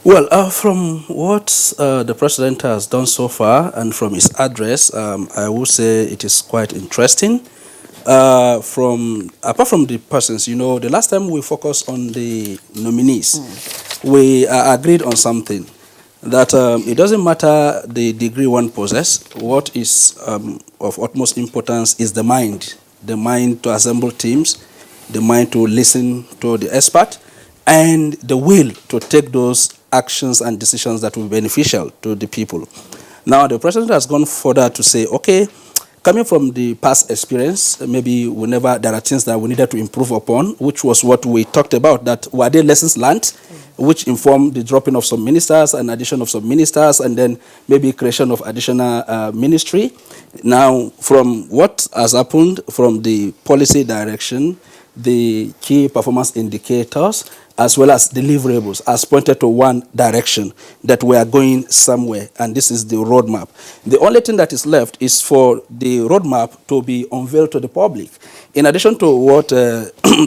Well, from what the president has done so far and from his address, I would say it is quite interesting. Apart from the persons, the last time we focused on the nominees, we agreed on something, that it doesn't matter the degree one possesses. What is of utmost importance is the mind to assemble teams, the mind to listen to the expert, and the will to take those actions and decisions that will be beneficial to the people. Now, the president has gone further to say, okay, coming from the past experience, maybe whenever there are things that we needed to improve upon, which was what we talked about, that were there lessons learned, which informed the dropping of some ministers and addition of some ministers, and then maybe creation of additional ministry. Now, from what has happened from the policy direction, the key performance indicators, as well as deliverables, has pointed to one direction, that we are going somewhere, and this is the roadmap. The only thing that is left is for the roadmap to be unveiled to the public. In addition to what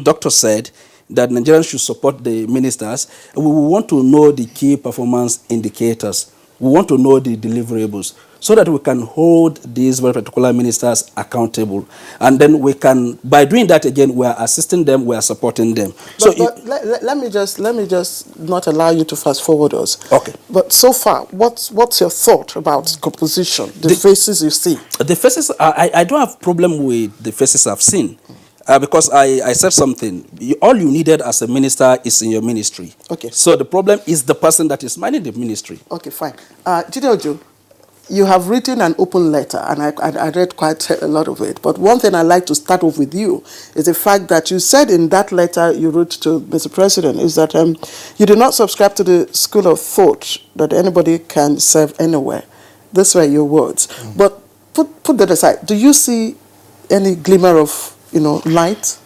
Doctor said, that Nigerians should support the ministers, we want to know the key performance indicators. We want to know the deliverables, so that we can hold these very particular ministers accountable. And then we can, by doing that again, we are assisting them, we are supporting them. Let me just not allow you to fast forward us. Okay. But so far, what's your thought about composition, the faces you see? The faces, I don't have problem with the faces I've seen. because I said something. All you needed as a minister is in your ministry. Okay. So the problem is the person that is managing the ministry. Okay, fine. Chidojo, you have written an open letter, and I read quite a lot of it. But one thing I'd like to start off with you is the fact that you said in that letter you wrote to Mr. President is that you do not subscribe to the school of thought that anybody can serve anywhere. Those were your words. But put that aside. Do you see any glimmer of light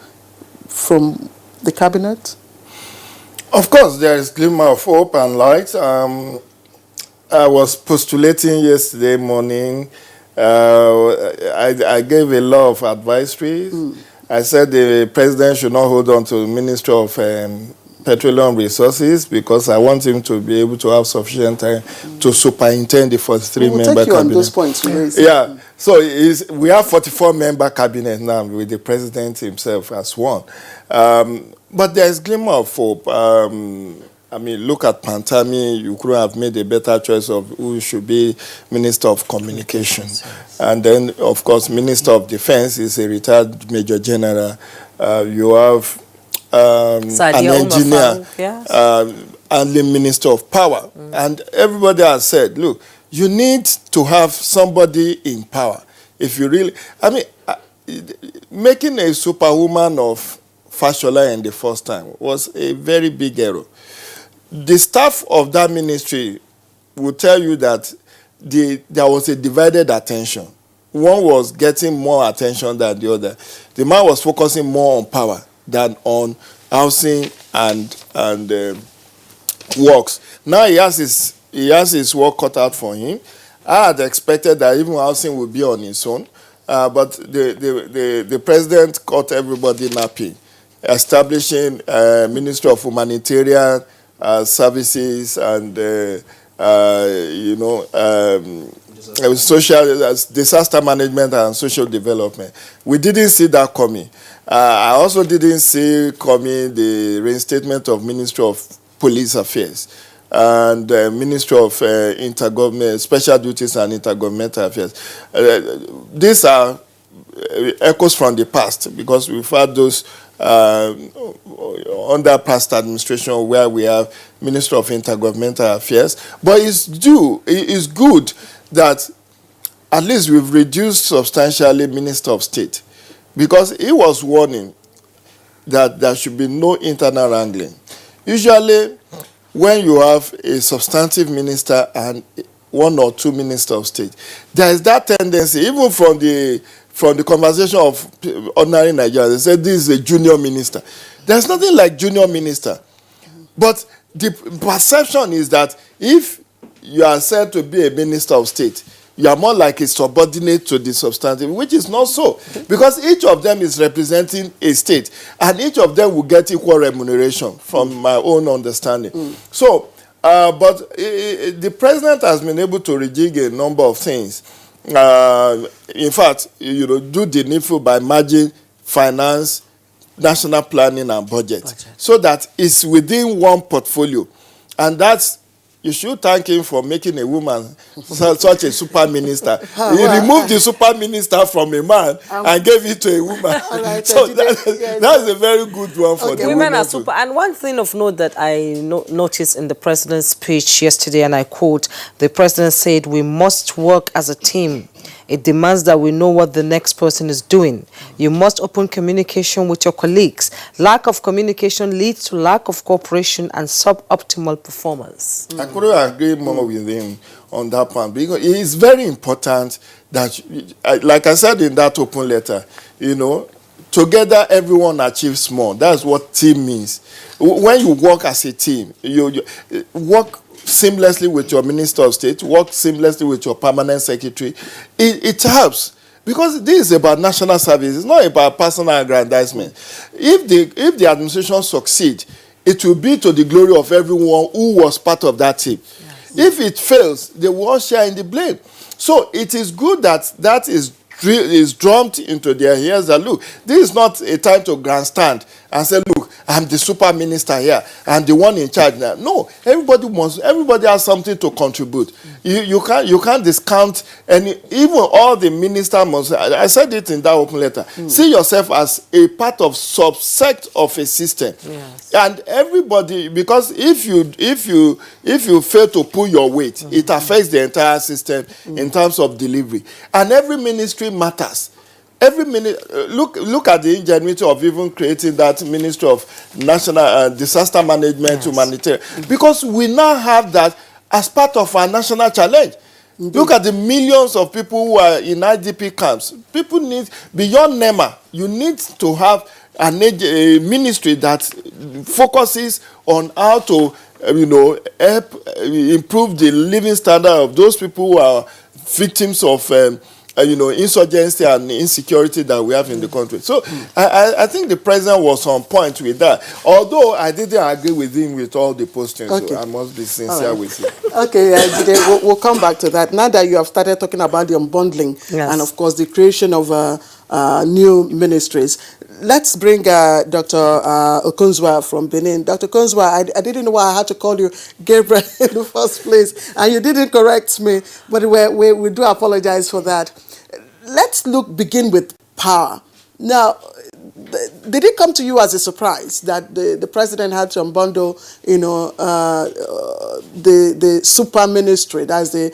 from the cabinet? Of course, there is glimmer of hope and light. I was postulating yesterday morning. I gave a lot of advisories. I said the president should not hold on to the Ministry of Petroleum Resources because I want him to be able to have sufficient time to superintend the 43-member cabinet. Take you on those points. Yeah. So we have 44-member cabinet now with the president himself as one. But there is glimmer of hope. I mean, look at Pantami. You could have made a better choice of who should be Minister of Communications. And then, of course, Minister of Defense is a retired Major General. You have an engineer, and the Minister of Power. And everybody has said, look, you need to have somebody in power. If you really, I mean, making a superwoman of Fashola in the first time was a very big error. The staff of that ministry will tell you that there was a divided attention. One was getting more attention than the other. The man was focusing more on power than on housing and works. Now he has his work cut out for him. I had expected that even housing would be on its own, but the president caught everybody napping, establishing a Ministry of Humanitarian Services and social disaster management and social development. We didn't see that coming. I also didn't see coming the reinstatement of Ministry of Police Affairs and Ministry of Special Duties and Intergovernmental Affairs. These are echoes from the past because we've had those under past administration where we have Minister of Intergovernmental Affairs. But it's good that at least we've reduced substantially Minister of State because he was warning that there should be no internal wrangling. Usually, when you have a substantive minister and one or two ministers of state, there is that tendency, even from the conversation of ordinary Nigerians, they say this is a junior minister. There's nothing like junior minister. But the perception is that if you are said to be a minister of state, you are more like a subordinate to the substantive, which is not so. Because each of them is representing a state, and each of them will get equal remuneration, from my own understanding. So, but the president has been able to rejig a number of things. In fact, do the needful by merging finance, national planning, and budget. So that it's within one portfolio. And you should thank him for making a woman such a super minister. He removed the super minister from a man and gave it to a woman. So that's a very good one for the women are super. And one thing of note that I noticed in the president's speech yesterday, and I quote, the president said, "We must work as a team. It demands that we know what the next person is doing. You must open communication with your colleagues. Lack of communication leads to lack of cooperation and suboptimal performance." I couldn't agree more with him on that point because it is very important that, like I said in that open letter, together everyone achieves more. That's what team means. When you work as a team, you work seamlessly with your Minister of State, work seamlessly with your permanent secretary. It helps because this is about national service. It's not about personal aggrandizement. If the administration succeeds, it will be to the glory of everyone who was part of that team. Yes. If it fails, they will all share in the blame. So it is good that is drummed into their ears that, look, this is not a time to grandstand and say, look, I'm the super minister here, I'm the one in charge now. No, everybody has something to contribute. You can't discount any, even all the ministers must, I said it in that open letter, see yourself as a part of subset of a system. Yes. And everybody, because if you fail to pull your weight, it affects the entire system in terms of delivery. And every ministry matters. Every minute, look at the ingenuity of even creating that Ministry of National Disaster Management, humanitarian, because we now have that as part of our national challenge. Look at the millions of people who are in IDP camps. People need, beyond NEMA, you need to have a ministry that focuses on how to, help improve the living standard of those people who are victims of insurgency and insecurity that we have in the country. So I think the president was on point with that. Although I didn't agree with him with all the postings, Okay. so I must be sincere with you. Okay, Jide, we'll come back to that. Now that you have started talking about the unbundling and, of course, the creation of new ministries, let's bring Dr. Okonzwa from Benin. Dr. Okonzwa, I didn't know why I had to call you Gabriel in the first place, and you didn't correct me, but we do apologize for that. Let's begin with power. Now, did it come to you as a surprise that the president had to unbundle, the super ministry, that's the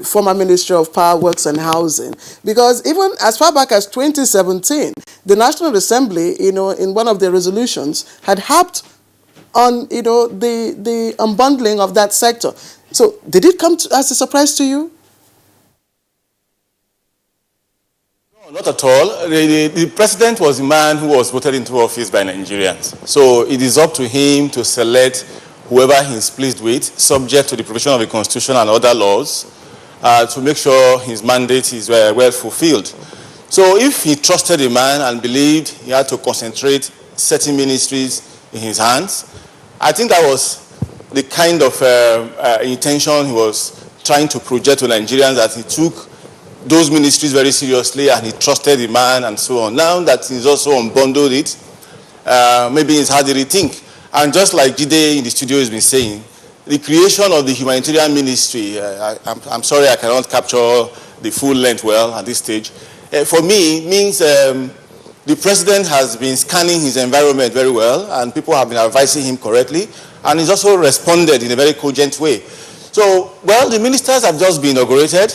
former Ministry of Power, Works and Housing? Because even as far back as 2017, the National Assembly, in one of their resolutions, had harped on, the unbundling of that sector. So did it come as a surprise to you? Not at all. The president was a man who was voted into office by Nigerians. So it is up to him to select whoever he is pleased with, subject to the provision of the Constitution and other laws, to make sure his mandate is well fulfilled. So if he trusted a man and believed he had to concentrate certain ministries in his hands, I think that was the kind of intention he was trying to project to Nigerians, that he took those ministries very seriously and he trusted the man and so on. Now that he's also unbundled it, maybe he's had to rethink. And just like Jide in the studio has been saying, the creation of the humanitarian ministry, I'm sorry I cannot capture the full length well at this stage. For me, means the president has been scanning his environment very well, and people have been advising him correctly, and he's also responded in a very cogent way. So, well, the ministers have just been inaugurated.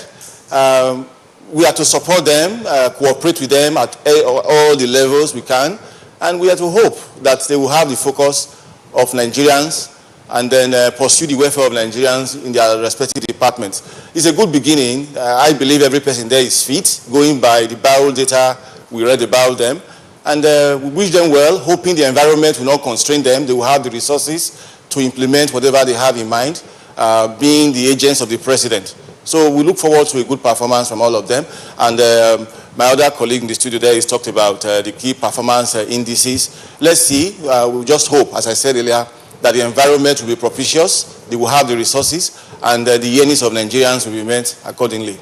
We are to support them, cooperate with them at all the levels we can, and we are to hope that they will have the focus of Nigerians and then pursue the welfare of Nigerians in their respective departments. It's a good beginning. I believe every person there is fit, going by the barrel data we read about them, and we wish them well, hoping the environment will not constrain them. They will have the resources to implement whatever they have in mind, being the agents of the president. So we look forward to a good performance from all of them. And my other colleague in the studio there has talked about the key performance indices. Let's see. We just hope, as I said earlier, that the environment will be propitious, they will have the resources, and the yearnings of Nigerians will be met accordingly.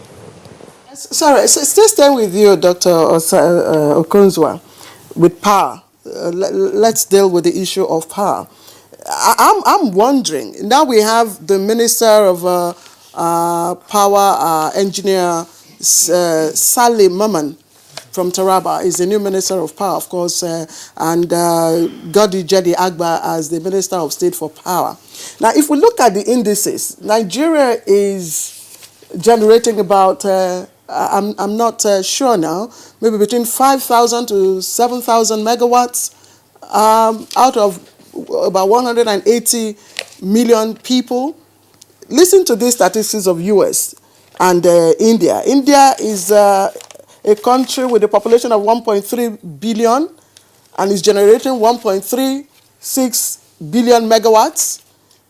Sorry, so still staying with you, Dr. Okonzwa, with power. Let's deal with the issue of power. I'm wondering, now we have the Minister of Power, Engineer Salim Maman from Taraba is the new Minister of Power, of course, and Godi Jedi Agba as the Minister of State for Power. Now, if we look at the indices, Nigeria is generating about, I'm not sure now, maybe between 5,000 to 7,000 megawatts out of about 180 million people. Listen to these statistics of US and India. India is a country with a population of 1.3 billion and is generating 1.36 billion megawatts.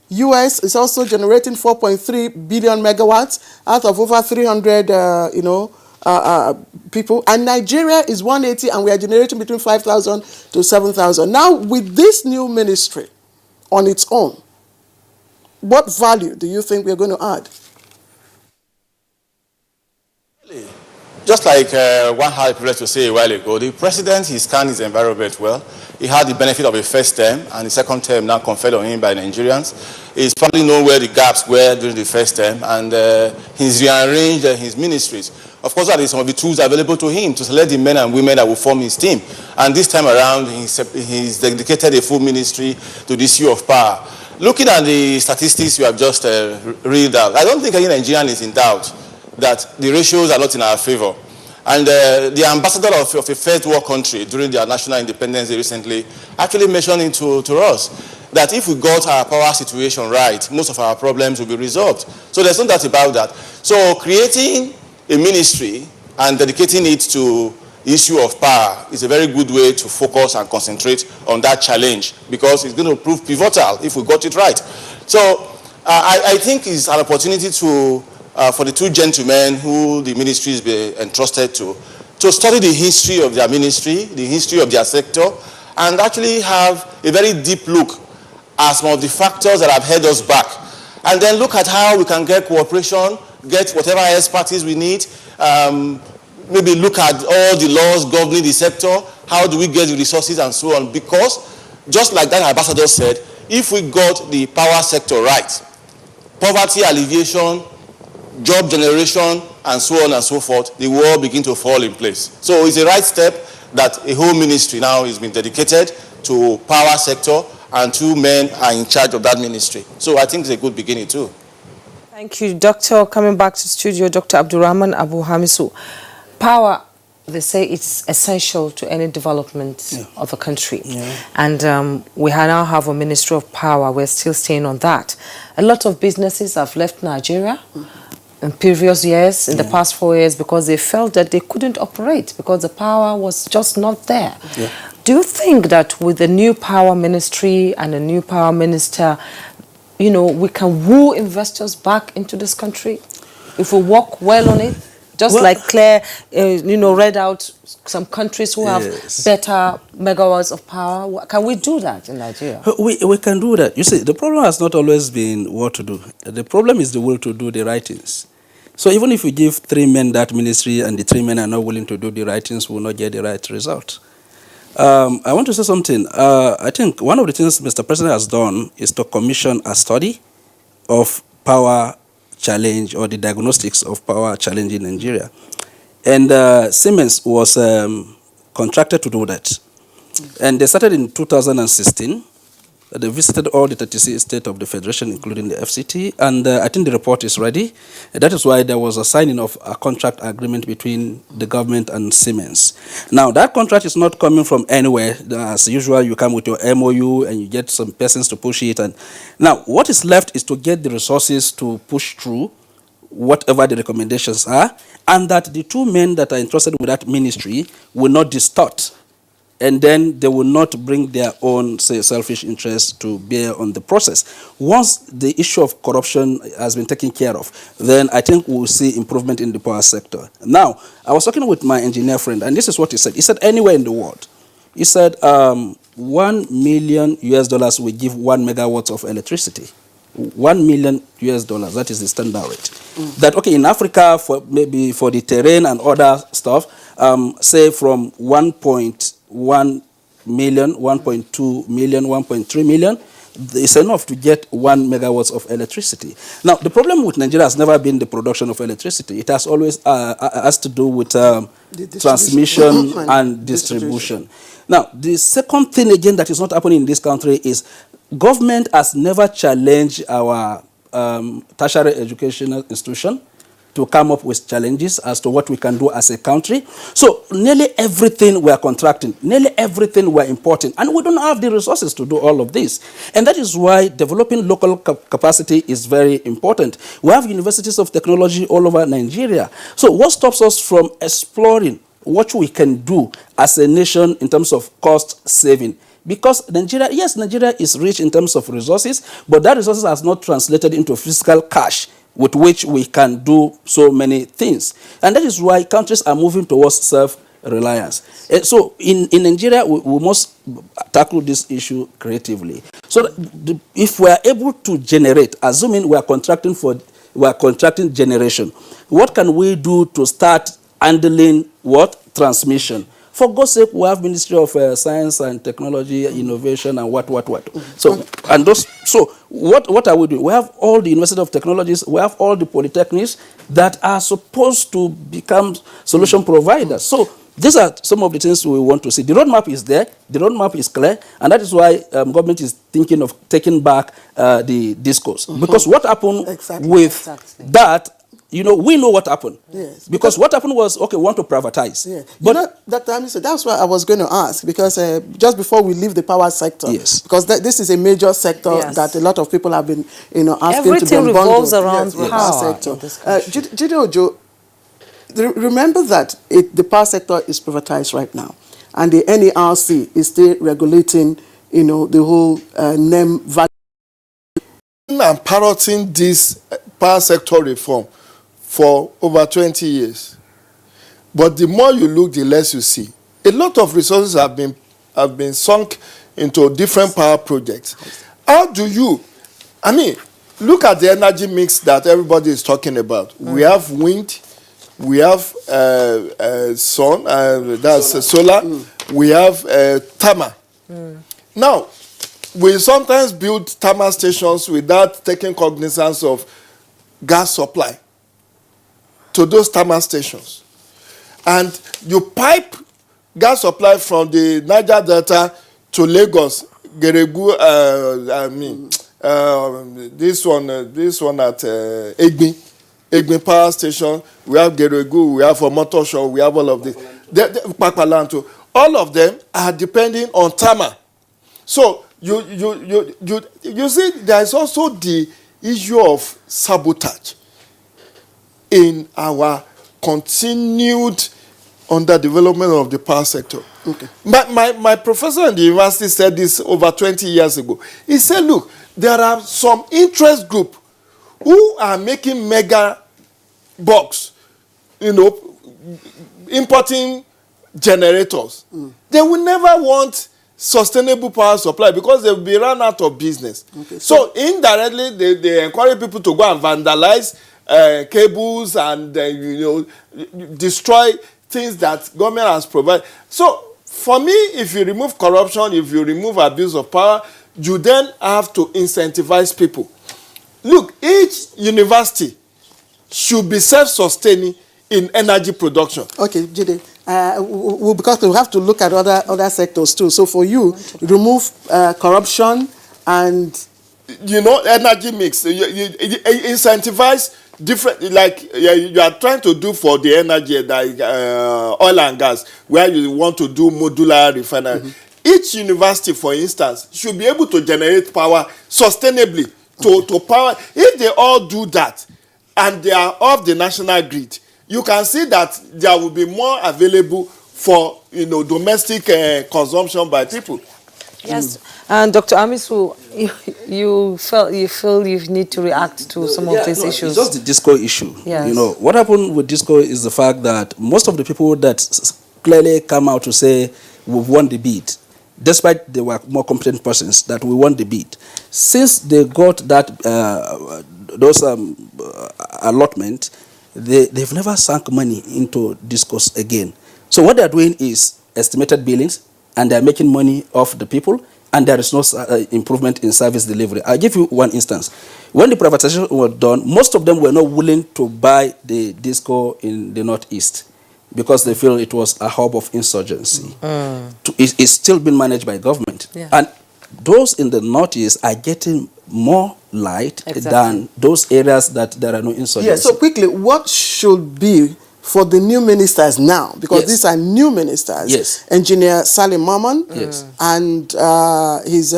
US is also generating 4.3 billion megawatts out of over 300 people. And Nigeria is 180 and we are generating between 5,000 to 7,000. Now, with this new ministry on its own, what value do you think we're going to add? just like one had the privilege to say a while ago, the president, he scanned his environment well. He had the benefit of a first term, and the second term now conferred on him by Nigerians. He's probably known where the gaps were during the first term, and he's rearranged his ministries. Of course, that is some of the tools available to him to select the men and women that will form his team. And this time around, he's dedicated a full ministry to the issue of power. Looking at the statistics you have just read out, I don't think any Nigerian is in doubt that the ratios are not in our favor. And the ambassador of a first world country during their national independence day recently actually mentioned to us that if we got our power situation right, most of our problems will be resolved. So there's no doubt about that. So creating a ministry and dedicating it to the issue of power is a very good way to focus and concentrate on that challenge, because it's going to prove pivotal if we got it right. So I think it's an opportunity to for the two gentlemen who the ministry is entrusted to study the history of their ministry, the history of their sector, and actually have a very deep look at some of the factors that have held us back. And then look at how we can get cooperation, get whatever expertise we need, maybe look at all the laws governing the sector, how do we get the resources and so on. Because just like that ambassador said, if we got the power sector right, poverty alleviation, job generation, and so on and so forth, the world begin to fall in place. So it's a right step that a whole ministry now is being dedicated to power sector, and two men are in charge of that ministry. So I think it's a good beginning too. Thank you, Doctor. Coming back to studio, Dr. Abdurrahman Abu Hamisu. Power, they say it's essential to any development of a country. And we now have a Ministry of Power. We're still staying on that. A lot of businesses have left Nigeria in previous years, in the past 4 years, because they felt that they couldn't operate because the power was just not there. Do you think that with the new power ministry and a new power minister, you know, we can woo investors back into this country if we work well on it? Just like Claire, you know, read out some countries who have better megawatts of power. Can we do that in Nigeria? We can do that. You see, the problem has not always been what to do. The problem is the will to do the right things. So even if we give 3 men that ministry and the 3 men are not willing to do the right things, we will not get the right result. I want to say something. I think one of the things Mr. President has done is to commission a study of power challenge, or the diagnostics of power challenge in Nigeria. And Siemens was contracted to do that. And they started in 2016. They visited all the 36 states of the Federation, including the FCT, and I think the report is ready. That is why there was a signing of a contract agreement between the government and Siemens. Now, that contract is not coming from anywhere. As usual, you come with your MOU and you get some persons to push it. And now, what is left is to get the resources to push through whatever the recommendations are, and that the 2 men that are entrusted with that ministry will not distort, and then they will not bring their own, say, selfish interests to bear on the process. Once the issue of corruption has been taken care of, then I think we'll see improvement in the power sector. Now, I was talking with my engineer friend, and this is what he said. He said anywhere in the world, he said $1 million will give 1 megawatt of electricity. $1 million, that is the standard rate. That, okay, in Africa, for maybe for the terrain and other stuff, say from 1.1 million, 1.2 million, 1.3 million, it's enough to get 1 megawatt of electricity. Now, the problem with Nigeria has never been the production of electricity. It has always has to do with transmission and distribution. Now, the second thing again that is not happening in this country is government has never challenged our tertiary educational institution to come up with challenges as to what we can do as a country. So nearly everything we are contracting, nearly everything we are importing, and we don't have the resources to do all of this. And that is why developing local capacity is very important. We have universities of technology all over Nigeria. So what stops us from exploring what we can do as a nation in terms of cost saving? Because Nigeria, yes, Nigeria is rich in terms of resources, but that resources has not translated into physical cash with which we can do so many things. And that is why countries are moving towards self-reliance. So in Nigeria, we must tackle this issue creatively. So if we are able to generate, assuming we are contracting generation, what can we do to start handling what? Transmission. For God's sake, we have Ministry of Science and Technology, Innovation, and what. So, and those. So, what are we doing? We have all the University of Technologies. We have all the polytechnics that are supposed to become solution providers. So, these are some of the things we want to see. The roadmap is there. The roadmap is clear, and that is why government is thinking of taking back the discourse. Because what happened with that? You know, we know what happened. Yes. Because what happened was, okay, we want to privatize. Yeah. But that time, that's what I was going to ask, because just before we leave the power sector, yes, because this is a major sector that a lot of people have been, asking everything to be unbundled. revolves around power sector. Jide Ojo, remember that the power sector is privatized right now, and the NERC is still regulating, the whole NEM value. I'm parroting this power sector reform for over 20 years. But the more you look, the less you see. A lot of resources have been sunk into different power projects. How do you, look at the energy mix that everybody is talking about. We have wind, we have sun, that's solar, we have thermal. Now, we sometimes build thermal stations without taking cognizance of gas supply to those thermal stations. And you pipe gas supply from the Niger Delta to Lagos, Geregu, this one at Egbe Power Station, we have Geregu, we have Omotosho, we have all of this. Papalanto. All of them are depending on thermal. So you see, there is also the issue of sabotage in our continued underdevelopment of the power sector. Okay. My professor in the university said this over 20 years ago. He said, look, there are some interest group who are making mega bucks, importing generators. They will never want sustainable power supply because they will be run out of business. Okay. So indirectly, they encourage people to go and vandalize cables and destroy things that government has provided. So for me, if you remove corruption, if you remove abuse of power, you then have to incentivize people. Look, each university should be self-sustaining in energy production. Okay, Jide. Because we have to look at other sectors too. So for you, remove corruption and energy mix. You incentivize different, like you are trying to do for the energy, like oil and gas, where you want to do modular refinery. Each university, for instance, should be able to generate power sustainably to power. If they all do that and they are off the national grid, you can see that there will be more available for domestic consumption by people. Yes, and Dr. Amisu, you feel you need to react to some of these issues. It's just the disco issue. Yes. What happened with disco is the fact that most of the people that clearly come out to say we've won the bid, despite they were more competent persons, that we won the bid, since they got that those allotment, they've never sunk money into discourse again. So what they're doing is estimated billings, and they're making money off the people, and there is no improvement in service delivery. I'll give you one instance. When the privatization was done, most of them were not willing to buy the disco in the Northeast because they feel it was a hub of insurgency. It's still being managed by government. Yeah. And those in the Northeast are getting more light than those areas that there are no insurgency. Yeah, so quickly, what should be for the new ministers now? Because these are new ministers. Yes. Engineer Salim Maman and his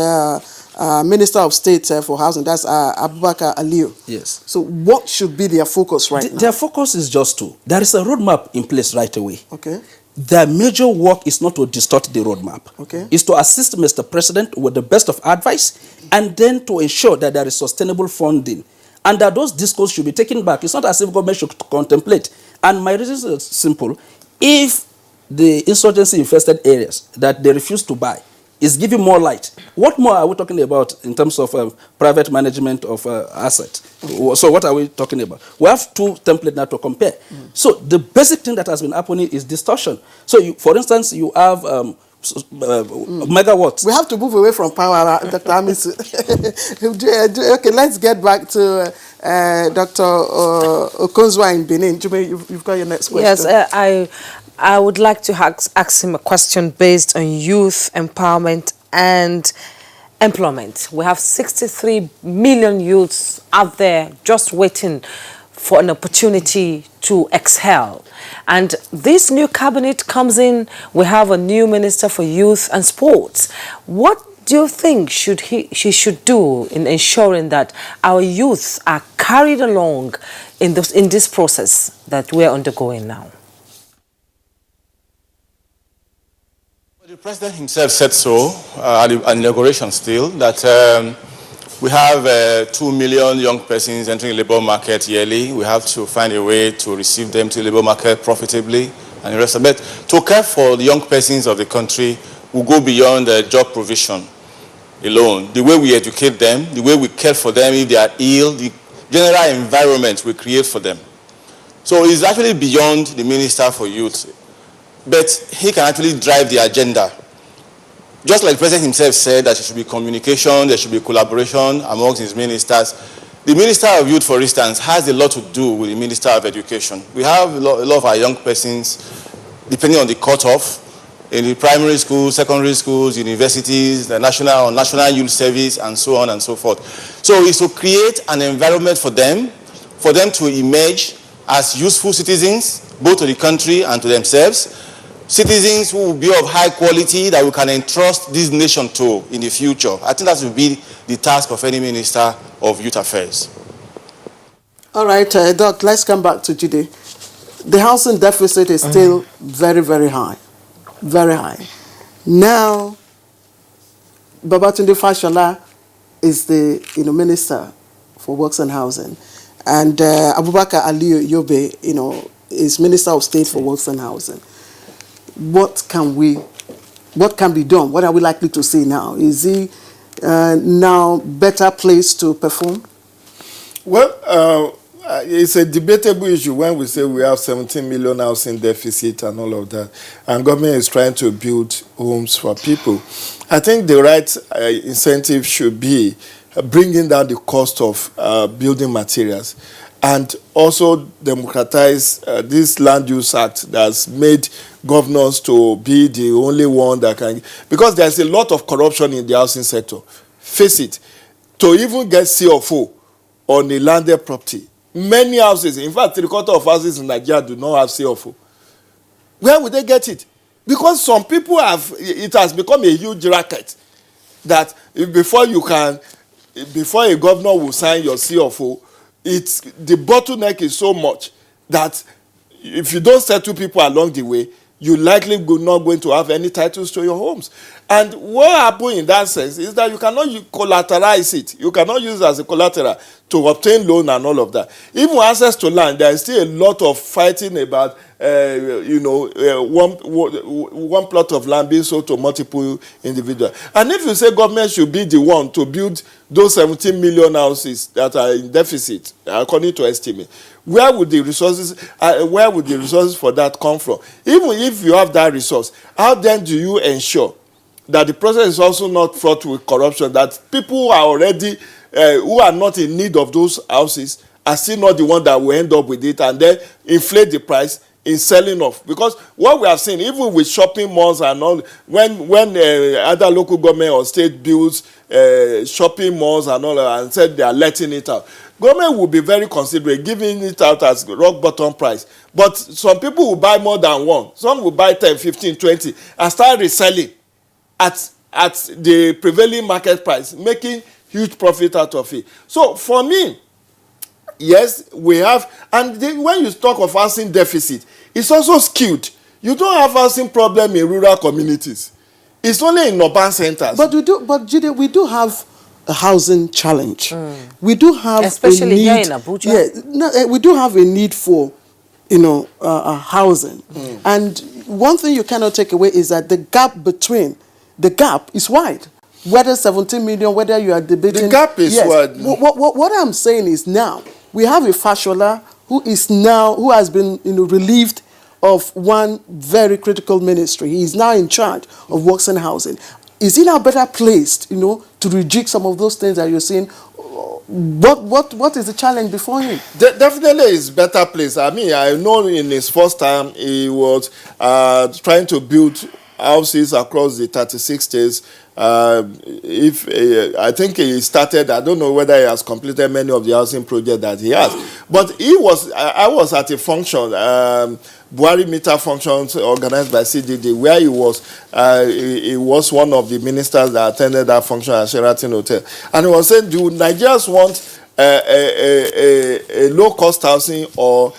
Minister of State for Housing, that's Abubakar Aliyu. Yes. So what should be their focus right now? Their focus is just to, there is a roadmap in place right away. Okay. Their major work is not to distort the roadmap. Okay. It's to assist Mr. President with the best of advice and then to ensure that there is sustainable funding and that those discourses should be taken back. It's not as if government should contemplate. And my reason is simple. If the insurgency-infested areas that they refuse to buy, is giving more light. What more are we talking about in terms of private management of assets? So what are we talking about? We have two templates now to compare. So the basic thing that has been happening is distortion. So for instance, you have megawatts. We have to move away from power, Dr. Amisu. Okay, let's get back to Dr. Okonzwa in Benin. You've got your next question. Yes, I would like to ask him a question based on youth empowerment and employment. We have 63 million youths out there just waiting for an opportunity to excel. And this new cabinet comes in, we have a new minister for youth and sports. What do you think she should do in ensuring that our youths are carried along in this process that we're undergoing now? The president himself said so at the inauguration still, that we have 2 million young persons entering the labor market yearly. We have to find a way to receive them to the labor market profitably and the rest of it. To care for the young persons of the country will go beyond job provision alone. The way we educate them, the way we care for them if they are ill, the general environment we create for them. So it's actually beyond the Minister for Youth. But he can actually drive the agenda. Just like the president himself said that there should be communication, there should be collaboration amongst his ministers. The Minister of Youth, for instance, has a lot to do with the Minister of Education. We have a lot of our young persons, depending on the cutoff, in the primary schools, secondary schools, universities, the national youth service, and so on and so forth. So it's to create an environment for them to emerge as useful citizens, both to the country and to themselves, citizens who will be of high quality that we can entrust this nation to in the future. I think that will be the task of any Minister of Youth Affairs. All right, Doc, let's come back to Jide. The housing deficit is still very, very high. Very high. Now, Babatunde Fashola is the Minister for Works and Housing. And Abubakar Aliyu Yobe, is Minister of State for Works and Housing. What can be done? What are we likely to see now? Is he now better placed to perform? Well, it's a debatable issue when we say we have 17 million housing deficit and all of that, and government is trying to build homes for people. I think the right incentive should be bringing down the cost of building materials, and also democratize this land use act that's made governors to be the only one that can, because there's a lot of corruption in the housing sector. Face it, to even get CFO on a landed property, many houses, in fact, 3/4 of houses in Nigeria do not have CFO. Where would they get it? Because some people it has become a huge racket that before a governor will sign your CFO, the bottleneck is so much that if you don't settle people along the way, you likely not going to have any titles to your homes. And what happened in that sense is that you cannot collateralize it. You cannot use it as a collateral to obtain loan and all of that. Even access to land, there is still a lot of fighting about one plot of land being sold to multiple individuals. And if you say government should be the one to build those 17 million houses that are in deficit, according to estimate, where would the resources for that come from? Even if you have that resource, how then do you ensure that the process is also not fraught with corruption, that people who are already who are not in need of those houses are still not the one that will end up with it and then inflate the price in selling off? Because what we have seen, even with shopping malls and all, when other local government or state builds shopping malls and all, and said they are letting it out, government will be very considerate, giving it out as rock bottom price. But some people will buy more than one. Some will buy 10, 15, 20 and start reselling at the prevailing market price, making huge profit out of it. So for me, yes, we have, and when you talk of housing deficit, it's also skewed. You don't have housing problem in rural communities. It's only in urban centers. But Jide, we do have a housing challenge. We do have, especially here in Abuja. Yeah, we do have a need for, housing. And one thing you cannot take away is that the gap between the gap is wide. Whether 17 million, whether you are debating... The gap is wide. What I'm saying is now, we have a Fashola who has been relieved of one very critical ministry. He is now in charge of works and housing. Is he now better placed, to rejig some of those things that you're saying? What is the challenge before him? Definitely is better place. I mean, I know in his first time he was trying to build houses across the 36 states. I think he started, I don't know whether he has completed many of the housing projects that he has. But I was at a function, Buhari Meter functions organized by CDD, where he was one of the ministers that attended that function at Sheraton Hotel. And he was saying, do Nigerians want a low-cost housing or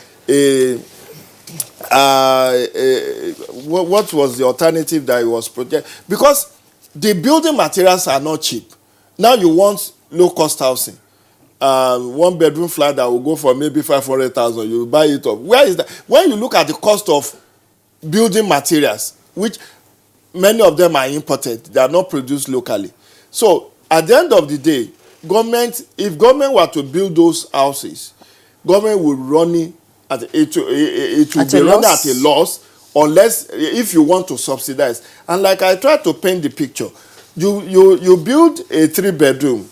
what was the alternative that he was projecting? Because the building materials are not cheap. Now you want low-cost housing. One bedroom flat that will go for maybe 500,000, you buy it up. Where is that? When you look at the cost of building materials, which many of them are imported, they are not produced locally. So at the end of the day, if government were to build those houses, government would run it at a loss, unless if you want to subsidize. And like I tried to paint the picture, you build a 3-bedroom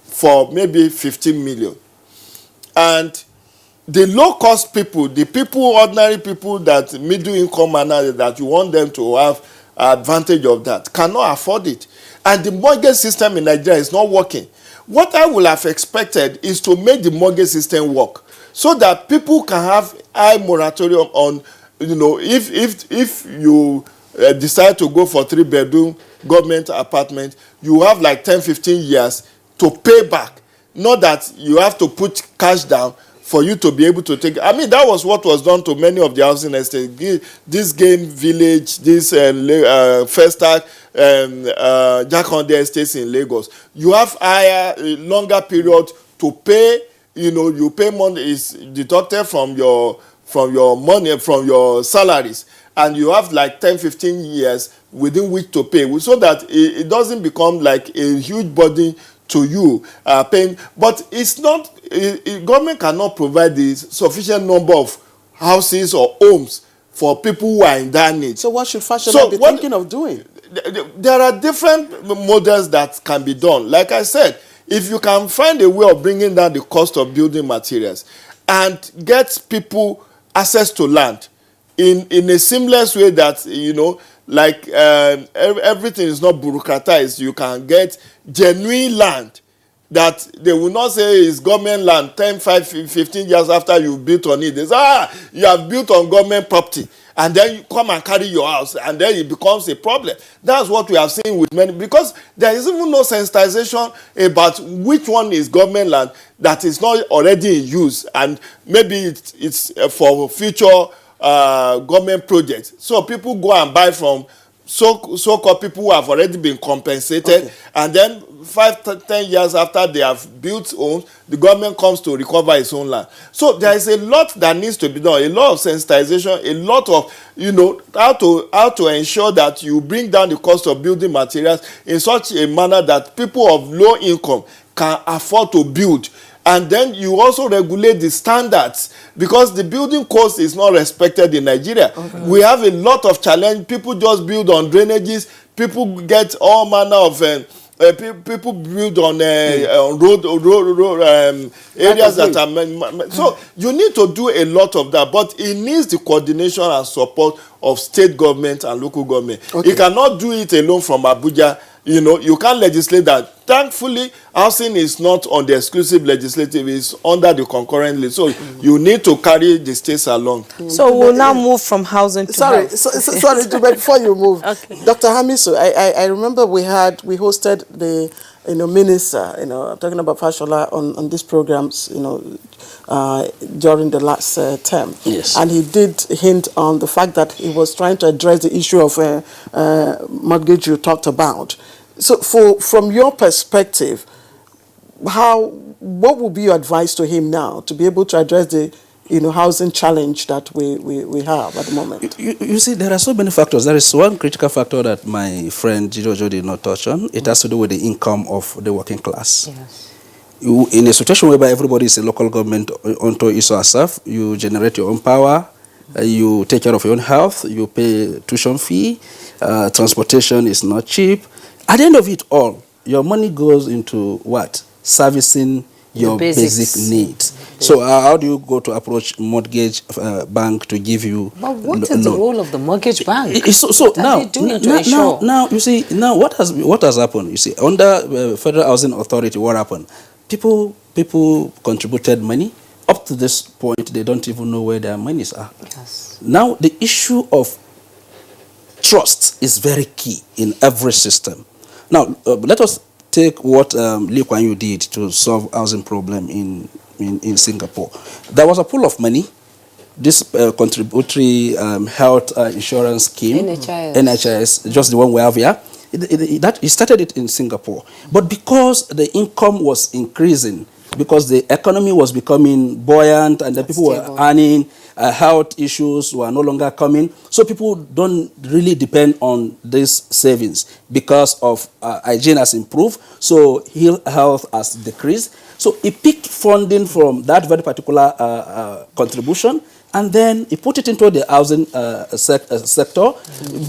for maybe 15 million. And the low-cost people, ordinary people, that middle income earners, that you want them to have advantage of that, cannot afford it. And the mortgage system in Nigeria is not working. What I would have expected is to make the mortgage system work, so that people can have high moratorium on, if you decide to go for 3-bedroom government apartment, you have like 10-15 years to pay back. Not that you have to put cash down for you to be able to take. I mean, that was what was done to many of the housing estates. This Game Village, this Festac, Jakonde estates in Lagos. You have longer period to pay. You pay money is deducted from your money, from your salaries, and you have like 10-15 years within which to pay, so that it doesn't become like a huge burden to you paying. But it's not, government cannot provide the sufficient number of houses or homes for people who are in that need. So what should Fashola be thinking of doing? There are different models that can be done. Like I said, if you can find a way of bringing down the cost of building materials and get people access to land in a seamless way that, everything is not bureaucratized, you can get genuine land that they will not say is government land 10, 5, 15 years after you built on it. They say, you have built on government property, and then you come and carry your house, and then it becomes a problem. That's what we have seen with many, because there is even no sensitization about which one is government land that is not already in use, and maybe it's for future government projects. So people go and buy from so-called people who have already been compensated, and then 5 to 10 years after they have built homes, the government comes to recover its own land. So there is a lot that needs to be done, a lot of sensitization, a lot of, how to ensure that you bring down the cost of building materials in such a manner that people of low income can afford to build. And then you also regulate the standards, because the building cost is not respected in Nigeria. Okay. We have a lot of challenge. People just build on drainages. People get all manner of people build on road areas that are. So you need to do a lot of that, but it needs the coordination and support of state government and local government. Okay. You cannot do it alone from Abuja. You can't legislate that. Thankfully, housing is not on the exclusive legislative, it's under the concurrent list. So you need to carry the states along. So we'll now move from housing to health. Sorry, before you move. Okay. Dr. Hamisu, I remember we hosted the minister, talking about Fashola on these programs, during the last term. Yes. And he did hint on the fact that he was trying to address the issue of mortgage you talked about. So from your perspective, what would be your advice to him now to be able to address the housing challenge that we have at the moment? You see, there are so many factors. There is one critical factor that my friend Jojo did not touch on. It has to do with the income of the working class. Yes. In a situation whereby everybody is a local government unto his or herself, you generate your own power, you take care of your own health, you pay tuition fee, transportation is not cheap. At the end of it all, your money goes into what? Servicing your basic needs. So how do you go to approach mortgage bank to give you But what is the role of the mortgage bank? So now you see, now what has happened? You see, under Federal Housing Authority, what happened? People contributed money. Up to this point, they don't even know where their monies are. Yes. Now the issue of trust is very key in every system. Now let us take what Lee Kuan Yew did to solve housing problem in Singapore. There was a pool of money, this contributory health insurance scheme, NHIS, just the one we have here. He started it in Singapore. But because the income was increasing, because the economy was becoming buoyant and the people were earning, health issues were no longer coming. So people don't really depend on these savings because of hygiene has improved. So health has decreased. So he picked funding from that very particular contribution, and then he put it into the housing sector,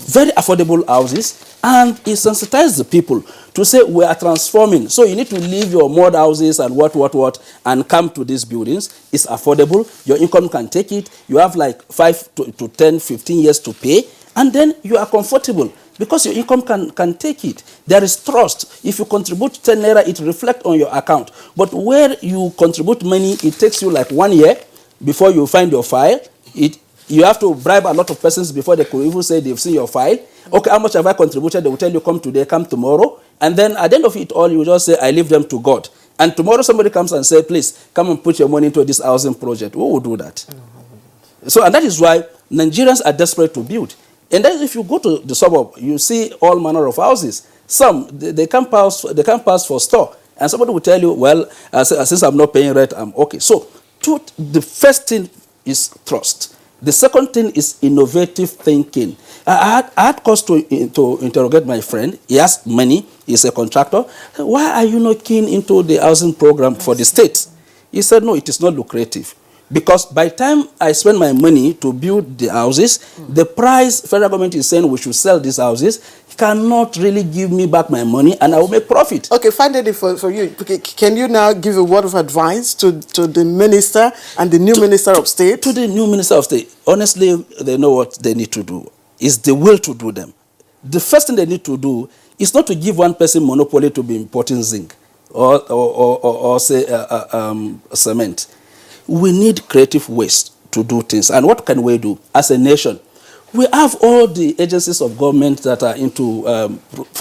very affordable houses, and he sensitized the people to say we are transforming. So you need to leave your mud houses and what, and come to these buildings. It's affordable. Your income can take it. You have like 5 to 10, 15 years to pay, and then you are comfortable because your income can take it. There is trust. If you contribute 10 naira, it reflects on your account. But where you contribute money, it takes you like 1 year before you find your file. You have to bribe a lot of persons before they could even say they've seen your file. Okay, how much have I contributed? They will tell you, come today, come tomorrow. And then at the end of it all, you just say, I leave them to God. And tomorrow somebody comes and says, please, come and put your money into this housing project. Who will do that? So, and that is why Nigerians are desperate to build. And then if you go to the suburb, you see all manner of houses. Some, they can't pass for store. And somebody will tell you, well, since I'm not paying rent, I'm okay. So, the first thing is trust. The second thing is innovative thinking. I had cause to interrogate my friend. He has money. He's a contractor. Why are you not keen into the housing program for the state? He said, no, it is not lucrative. Because by the time I spend my money to build the houses, the price federal government is saying we should sell these houses cannot really give me back my money, and I will make profit. Okay, finally for you, can you now give a word of advice to the minister and the new minister of state? To the new minister of state, honestly, they know what they need to do. It's the will to do them. The first thing they need to do is not to give one person monopoly to be importing zinc or say cement. We need creative ways to do things. And what can we do as a nation? We have all the agencies of government that are into,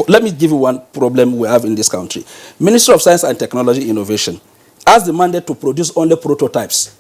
let me give you one problem we have in this country. Ministry of Science and Technology Innovation has the mandate to produce only prototypes.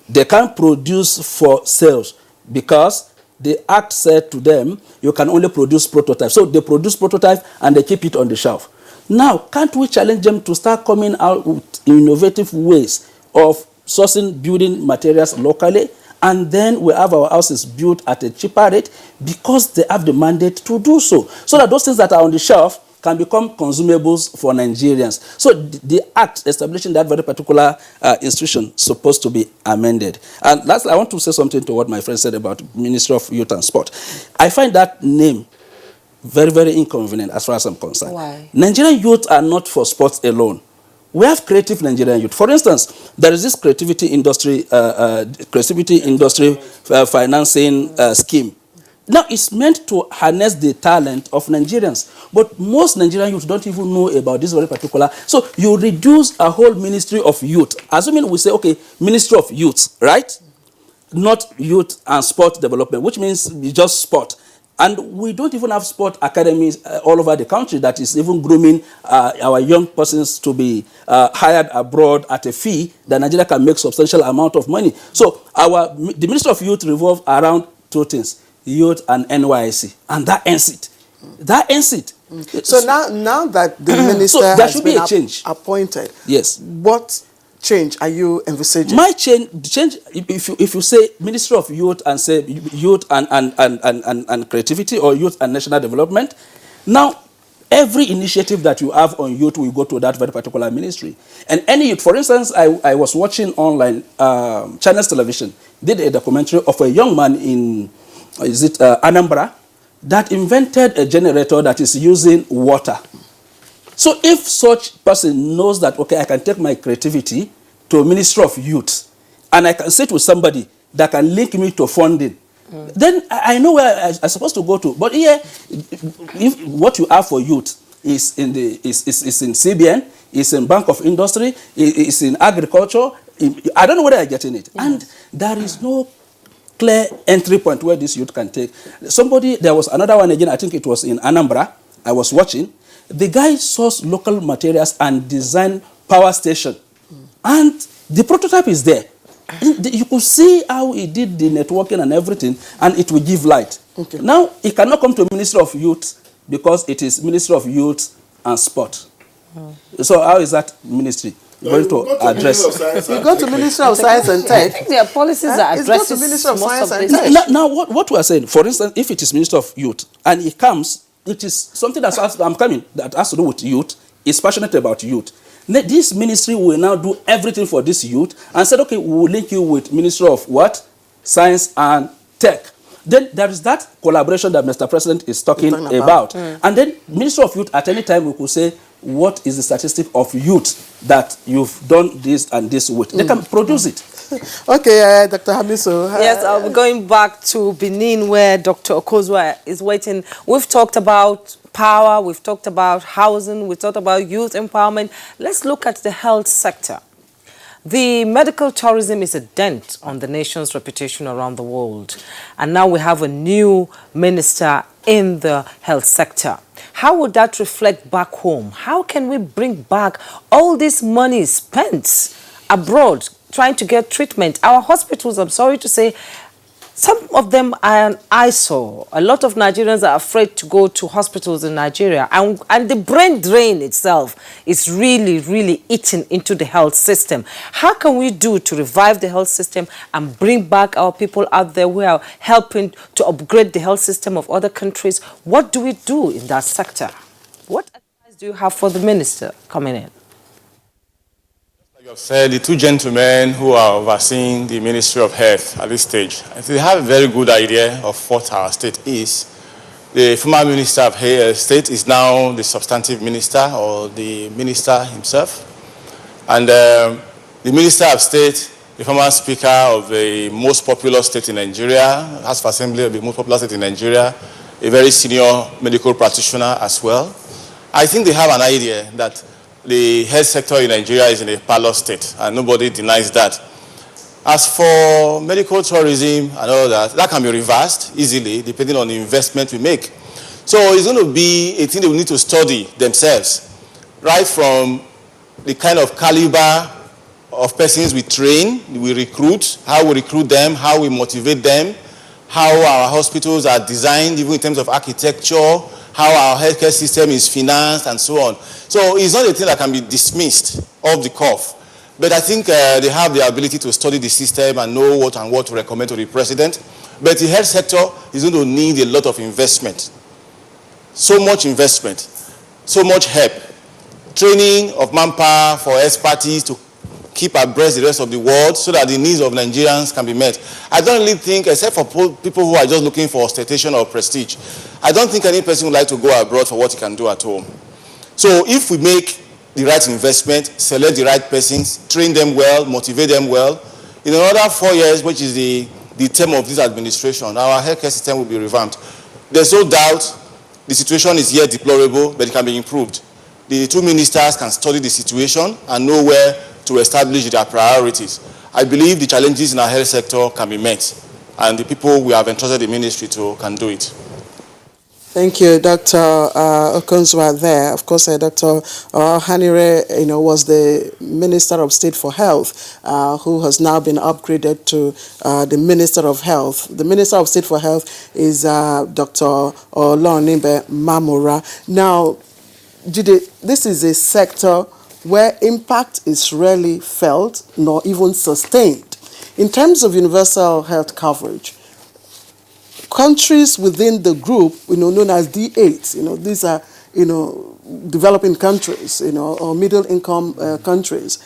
They can't produce for sales because the act said to them, you can only produce prototypes. So they produce prototypes and they keep it on the shelf. Now, can't we challenge them to start coming out with innovative ways of sourcing building materials locally, and then we have our houses built at a cheaper rate because they have the mandate to do so. So that those things that are on the shelf can become consumables for Nigerians. So the act establishing that very particular institution is supposed to be amended. And lastly, I want to say something to what my friend said about Ministry of Youth and Sport. I find that name very, very inconvenient as far as I'm concerned. Why? Nigerian youth are not for sports alone. We have creative Nigerian youth. For instance, there is this creativity industry financing scheme. Now, it's meant to harness the talent of Nigerians. But most Nigerian youth don't even know about this very particular. So you reduce a whole ministry of youth. Assuming we say, okay, Ministry of Youth, right? Not youth and sport development, which means just sport. And we don't even have sport academies all over the country that is even grooming our young persons to be hired abroad at a fee that Nigeria can make substantial amount of money. So the Ministry of Youth revolves around two things, youth and NYSC, and that ends it. That ends it. So now that the minister so there has should be been a change. appointed, yes, what change are you envisaging? My change, if you say Ministry of Youth and say youth and creativity or youth and national development, now every initiative that you have on youth will go to that very particular ministry. And any youth, for instance, I was watching online, Channels Television did a documentary of a young man in, Anambra, that invented a generator that is using water. So if such person knows that, okay, I can take my creativity to a Ministry of Youth, and I can sit with somebody that can link me to funding, then I know where I'm supposed to go to. But here, if what you have for youth is in CBN, is in Bank of Industry, is in agriculture, I don't know where I'm getting it. And there is no clear entry point where this youth can take. There was another one again, I think it was in Anambra, I was watching. The guy sourced local materials and designed power station. And the prototype is there. You could see how he did the networking and everything, and it will give light. Okay. Now, he cannot come to Ministry of Youth because it is Ministry of Youth and Sport. So how is that ministry going to address? You go to Ministry of Science and Tech. I think there are policies that address Ministry of Science and Tech. Now, what we are saying, for instance, if it is Ministry of Youth and it comes, it is something that has to do with youth, is passionate about youth. This ministry will now do everything for this youth and said, okay, we will link you with Ministry of what? Science and Tech. Then there is that collaboration that Mr. President is talking about. And then Ministry of Youth, at any time, we could say, what is the statistic of youth that you've done this and this with? They can produce it. Okay, Dr. Hamiso. Yes, I'll be going back to Benin where Dr. Okozwa is waiting. We've talked about power, we've talked about housing, we've talked about youth empowerment. Let's look at the health sector. The medical tourism is a dent on the nation's reputation around the world. And now we have a new minister in the health sector. How would that reflect back home? How can we bring back all this money spent abroad trying to get treatment? Our hospitals, I'm sorry to say, some of them are an eyesore. A lot of Nigerians are afraid to go to hospitals in Nigeria. And the brain drain itself is really, really eating into the health system. How can we do to revive the health system and bring back our people out there who are helping to upgrade the health system of other countries? What do we do in that sector? What advice do you have for the minister coming in? You have said the two gentlemen who are overseeing the Ministry of Health at this stage, I think they have a very good idea of what our state is. The former Minister of State is now the substantive minister or the minister himself. And the Minister of State, the former Speaker of the most popular state in Nigeria, House of Assembly of the most popular state in Nigeria, a very senior medical practitioner as well. I think they have an idea that the health sector in Nigeria is in a parlor state, and nobody denies that. As for medical tourism and all that, that can be reversed easily depending on the investment we make. So it's going to be a thing they will need to study themselves, right from the kind of caliber of persons we train, we recruit, how we recruit them, how we motivate them, how our hospitals are designed, even in terms of architecture, how our healthcare system is financed, and so on. So it's not a thing that can be dismissed off the cuff. But I think they have the ability to study the system and know what to recommend to the president. But the health sector is going to need a lot of investment. So much investment, so much help. Training of manpower for expertise to keep abreast the rest of the world so that the needs of Nigerians can be met. I don't really think, except for people who are just looking for ostentation or prestige, I don't think any person would like to go abroad for what he can do at home. So if we make the right investment, select the right persons, train them well, motivate them well, in another 4 years, which is the term of this administration, our healthcare system will be revamped. There's no doubt the situation is yet deplorable, but it can be improved. The two ministers can study the situation and know where to establish their priorities. I believe the challenges in our health sector can be met, and the people we have entrusted the ministry to can do it. Thank you, Dr. Okonzwa there. Of course, Dr. Hanire, was the Minister of State for Health, who has now been upgraded to the Minister of Health. The Minister of State for Health is Dr. Olonimbe Mamora. Now, Jide, this is a sector where impact is rarely felt nor even sustained. In terms of universal health coverage, countries within the group, known as D8, these are, developing countries, or middle-income countries,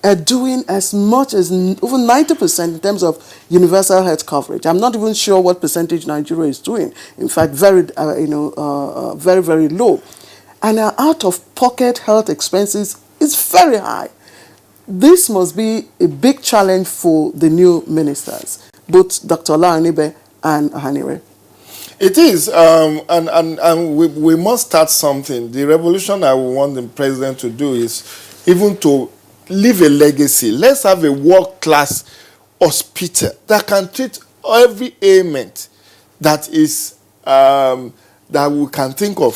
are doing as much as over 90% in terms of universal health coverage. I'm not even sure what percentage Nigeria is doing. In fact, very, very, very low. And our out-of-pocket health expenses is very high. This must be a big challenge for the new ministers, both Dr. Olanibe and Ahanire. It is, and we must start something. The revolution I want the president to do is even to leave a legacy. Let's have a world-class hospital that can treat every ailment that is that we can think of,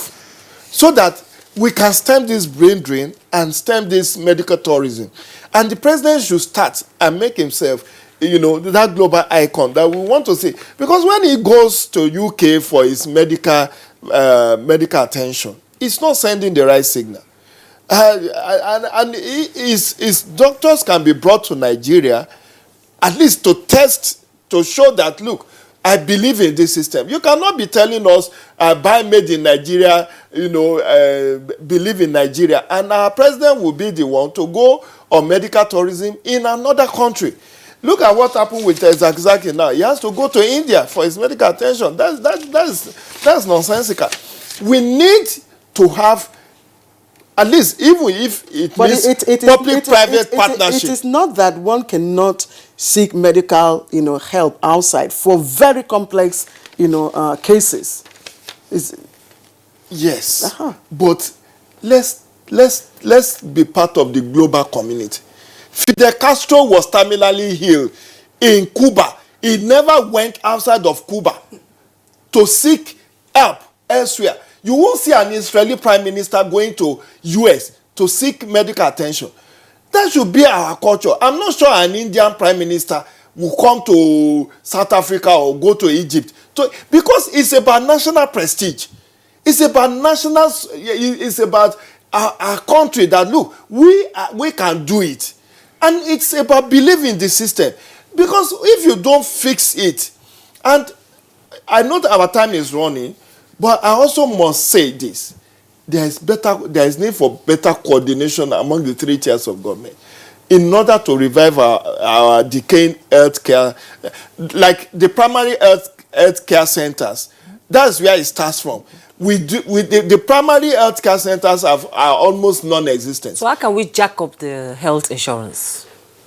so that we can stem this brain drain and stem this medical tourism. And the president should start and make himself, that global icon that we want to see. Because when he goes to UK for his medical attention, it's not sending the right signal. And his doctors can be brought to Nigeria, at least to test, to show that, look, I believe in this system. You cannot be telling us, buy made in Nigeria, believe in Nigeria. And our president will be the one to go on medical tourism in another country. Look at what happened with Zakzaki now. He has to go to India for his medical attention. That's nonsensical. We need to have, at least, even if it means public-private partnership. It is not that one cannot seek medical, help outside for very complex, cases. Yes, but let's be part of the global community. Fidel Castro was terminally ill in Cuba. He never went outside of Cuba to seek help elsewhere. You won't see an Israeli prime minister going to US to seek medical attention. That should be our culture. I'm not sure an Indian prime minister will come to South Africa or go to Egypt. Because it's about national prestige. It's about it's about our country that, look, we can do it. And it's about believing the system. Because if you don't fix it, and I know that our time is running, but I also must say this. There is need for better coordination among the three tiers of government in order to revive our decaying healthcare, like the primary healthcare centers. That's where it starts from. The primary healthcare centers are almost non-existent. So how can we jack up the health insurance?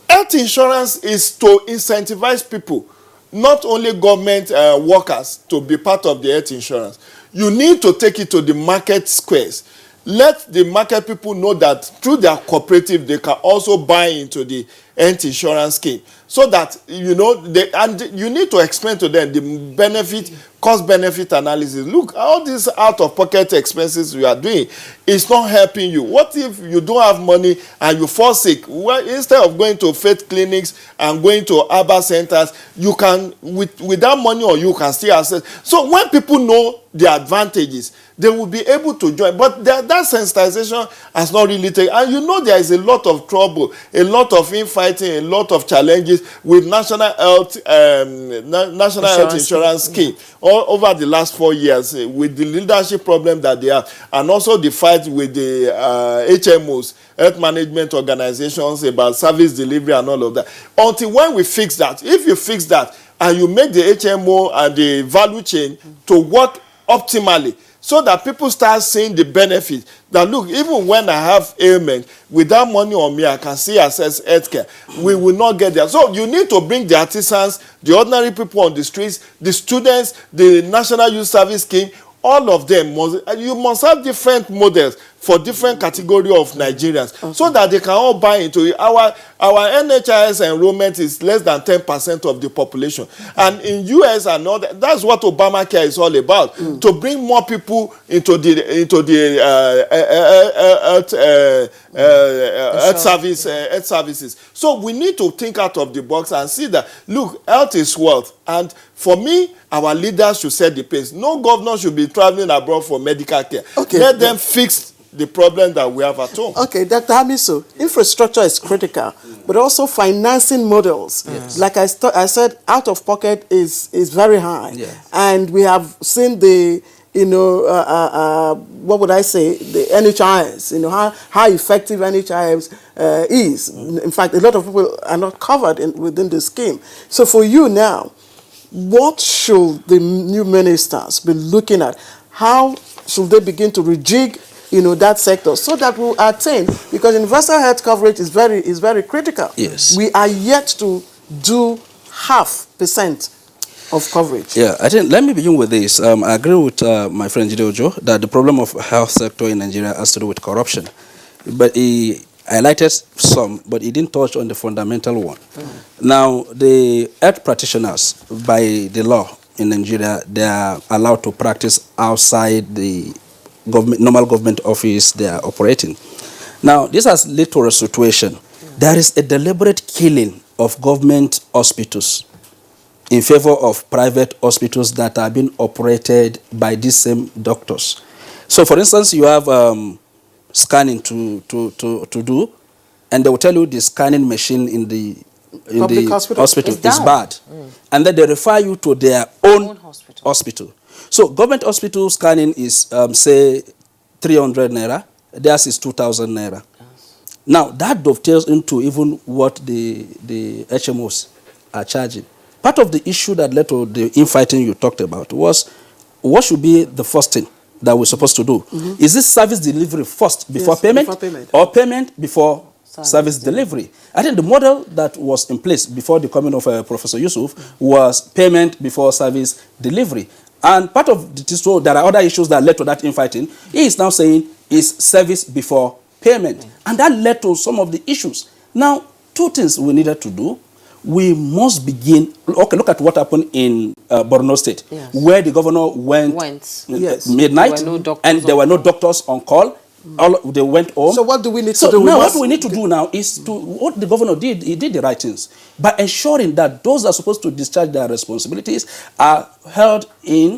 Health insurance is to incentivize people, not only government workers, to be part of the health insurance. You need to take it to the market squares. Let the market people know that through their cooperative, they can also buy into the health insurance scheme. So that, and you need to explain to them the benefit, cost-benefit analysis. Look, all these out-of-pocket expenses we are doing is not helping you. What if you don't have money and you fall sick? Well, instead of going to faith clinics and going to herbal centers, you can, with that money, or you can still access. So when people know the advantages, they will be able to join. But that sensitization has not really taken. And there is a lot of trouble, a lot of infighting, a lot of challenges with national health insurance scheme all over the last 4 years, with the leadership problem that they have, and also the fight with the HMOs, health management organizations, about service delivery and all of that. Until when we fix that, if you fix that and you make the HMO and the value chain to work optimally, so that people start seeing the benefit, that look, even when I have ailment, with that money on me, I can still access healthcare. We will not get there. So you need to bring the artisans, the ordinary people on the streets, the students, the National Youth Service Scheme, all of them, you must have different models for different category of Nigerians, so that they can all buy into it. Our NHIS enrollment is less than 10% of the population. And in US and all that, that's what Obamacare is all about, to bring more people into the health services. So we need to think out of the box and see that, look, health is wealth. And for me, our leaders should set the pace. No governor should be traveling abroad for medical care. Okay. Let them fix the problem that we have at home. Okay, Dr. Hamiso, infrastructure is critical, but also financing models. Yes. Like I said, out of pocket is very high. Yeah. And we have seen the, what would I say, the NHIS, how effective NHIS is. In fact, a lot of people are not covered within the scheme. So for you now, what should the new ministers be looking at? How should they begin to rejig that sector so that we'll attain, because universal health coverage is very critical. Yes. We are yet to do 0.5% of coverage. Yeah, I think let me begin with this. I agree with my friend Jide Ojo that the problem of health sector in Nigeria has to do with corruption. But he highlighted some, but he didn't touch on the fundamental one. Now, the health practitioners, by the law in Nigeria, they are allowed to practice outside the normal government office they are operating. Now, this has led to a situation. There is a deliberate killing of government hospitals in favor of private hospitals that are being operated by these same doctors. So, for instance, you have scanning to do, and they will tell you the scanning machine in the hospital is bad. And then they refer you to their own hospital. So government hospital scanning is, say, 300 naira. Theirs is 2,000 naira. Now, that dovetails into even what the HMOs are charging. Part of the issue that led to the infighting you talked about was, what should be the first thing that we're supposed to do? Is this service delivery first before payment? Before payment. Or payment before service delivery? I think the model that was in place before the coming of Professor Yusuf was payment before service delivery. And part of this, so there are other issues that led to that infighting. He is now saying is service before payment. And that led to some of the issues. Now, two things we needed to do. We must begin, okay, look at what happened in Borno State, where the governor went midnight, and there were no doctors on call. They went home. So what do we need to do? Now, what we need to do now is what the governor did, he did the right things by ensuring that those that are supposed to discharge their responsibilities are held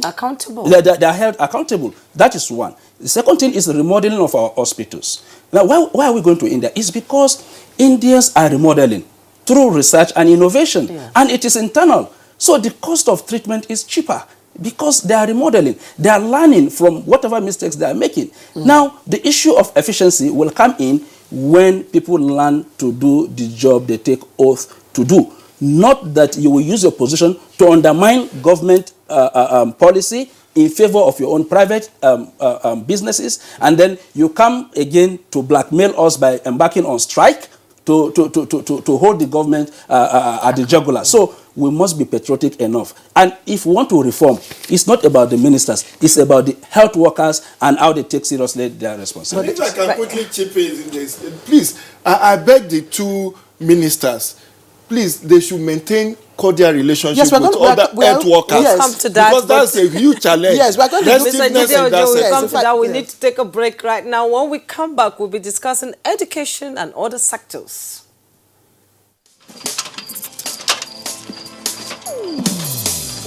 accountable. They are held accountable. That is one. The second thing is the remodeling of our hospitals. Now, why are we going to India? It's because Indians are remodeling through research and innovation, and it is internal. So the cost of treatment is cheaper because they are remodeling. They are learning from whatever mistakes they are making. Now, the issue of efficiency will come in when people learn to do the job they take oath to do. Not that you will use your position to undermine government policy in favor of your own private businesses, and then you come again to blackmail us by embarking on strike to hold the government at the jugular. So we must be patriotic enough. And if we want to reform, it's not about the ministers, it's about the health workers and how they take seriously their responsibilities. If I can quickly chip in this, please, I beg the two ministers, please, they should maintain cordial relationship with other health workers. We'll come to that, because that's a huge challenge. Yes, we're going to Restiveness in that we'll come to sector. that. We need to take a break right now. When we come back, we'll be discussing education and other sectors.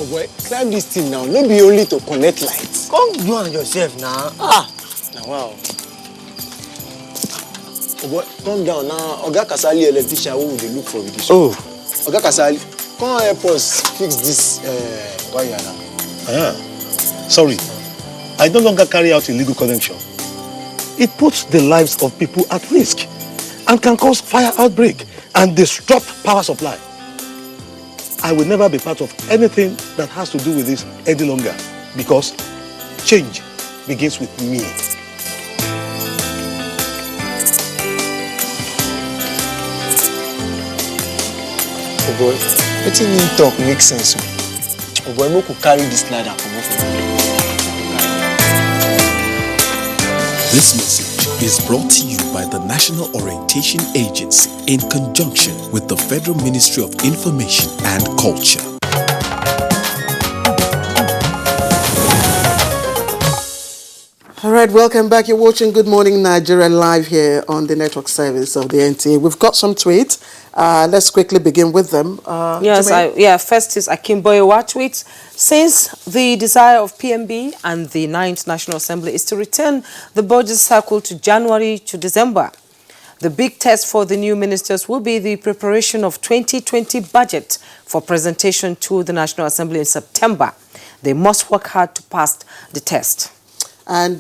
Oh boy, climb this thing now. No be only to connect lights. Come you and yourself now. Now wow. Oh boy, calm down now. Oga Kasali electrician who they look for with this. Oh, Oga Kasali, come help us fix this wire now. Sorry, I no longer carry out illegal connection. It puts the lives of people at risk and can cause fire outbreak and disrupt power supply. I will never be part of anything that has to do with this any longer because change begins with me. Oh boy, letting him talk makes sense. Oh boy, we could carry this ladder from off. This message is brought to you by the National Orientation Agency in conjunction with the Federal Ministry of Information and Culture. All right, welcome back. You're watching Good Morning Nigeria live here on the network service of the NTA. We've got some tweets. Let's quickly begin with them. Yes, Jermaine? first is Akimboyewa tweets. Since the desire of PMB and the 9th National Assembly is to return the budget cycle to January to December, the big test for the new ministers will be the preparation of 2020 budget for presentation to the National Assembly in September. They must work hard to pass the test. And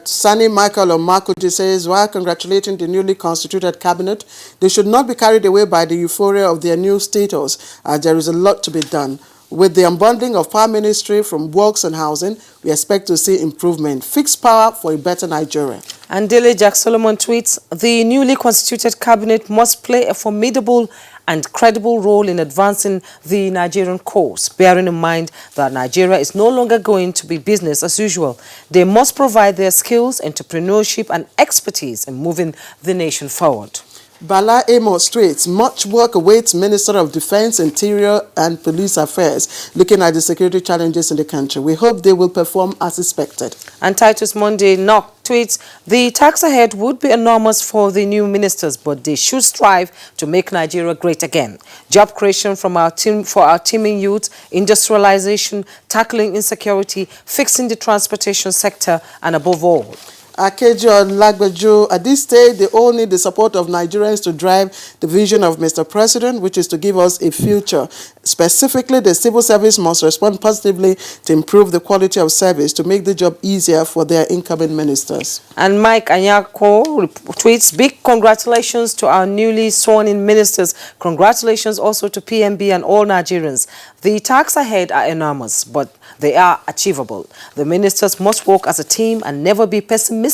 Sani Michael Omakuji says, while congratulating the newly constituted cabinet, they should not be carried away by the euphoria of their new status, as there is a lot to be done. With the unbundling of Power Ministry from Works and Housing, we expect to see improvement. Fixed power for a better Nigeria. And Dele Jack Solomon tweets, the newly constituted cabinet must play a formidable and credible role in advancing the Nigerian cause, bearing in mind that Nigeria is no longer going to be business as usual. They must provide their skills, entrepreneurship and expertise in moving the nation forward. Bala Amos tweets, much work awaits Minister of Defense, Interior and Police Affairs looking at the security challenges in the country. We hope they will perform as expected. And Titus Monday Knock tweets, the tax ahead would be enormous for the new ministers, but they should strive to make Nigeria great again. Job creation from our team for our teeming youth, industrialization, tackling insecurity, fixing the transportation sector, and above all, Akejo Lagbejo, at this stage, they all need the support of Nigerians to drive the vision of Mr. President, which is to give us a future. Specifically, the civil service must respond positively to improve the quality of service to make the job easier for their incoming ministers. And Mike Anyako tweets, big congratulations to our newly sworn-in ministers. Congratulations also to PMB and all Nigerians. The tasks ahead are enormous, but they are achievable. The ministers must work as a team and never be pessimistic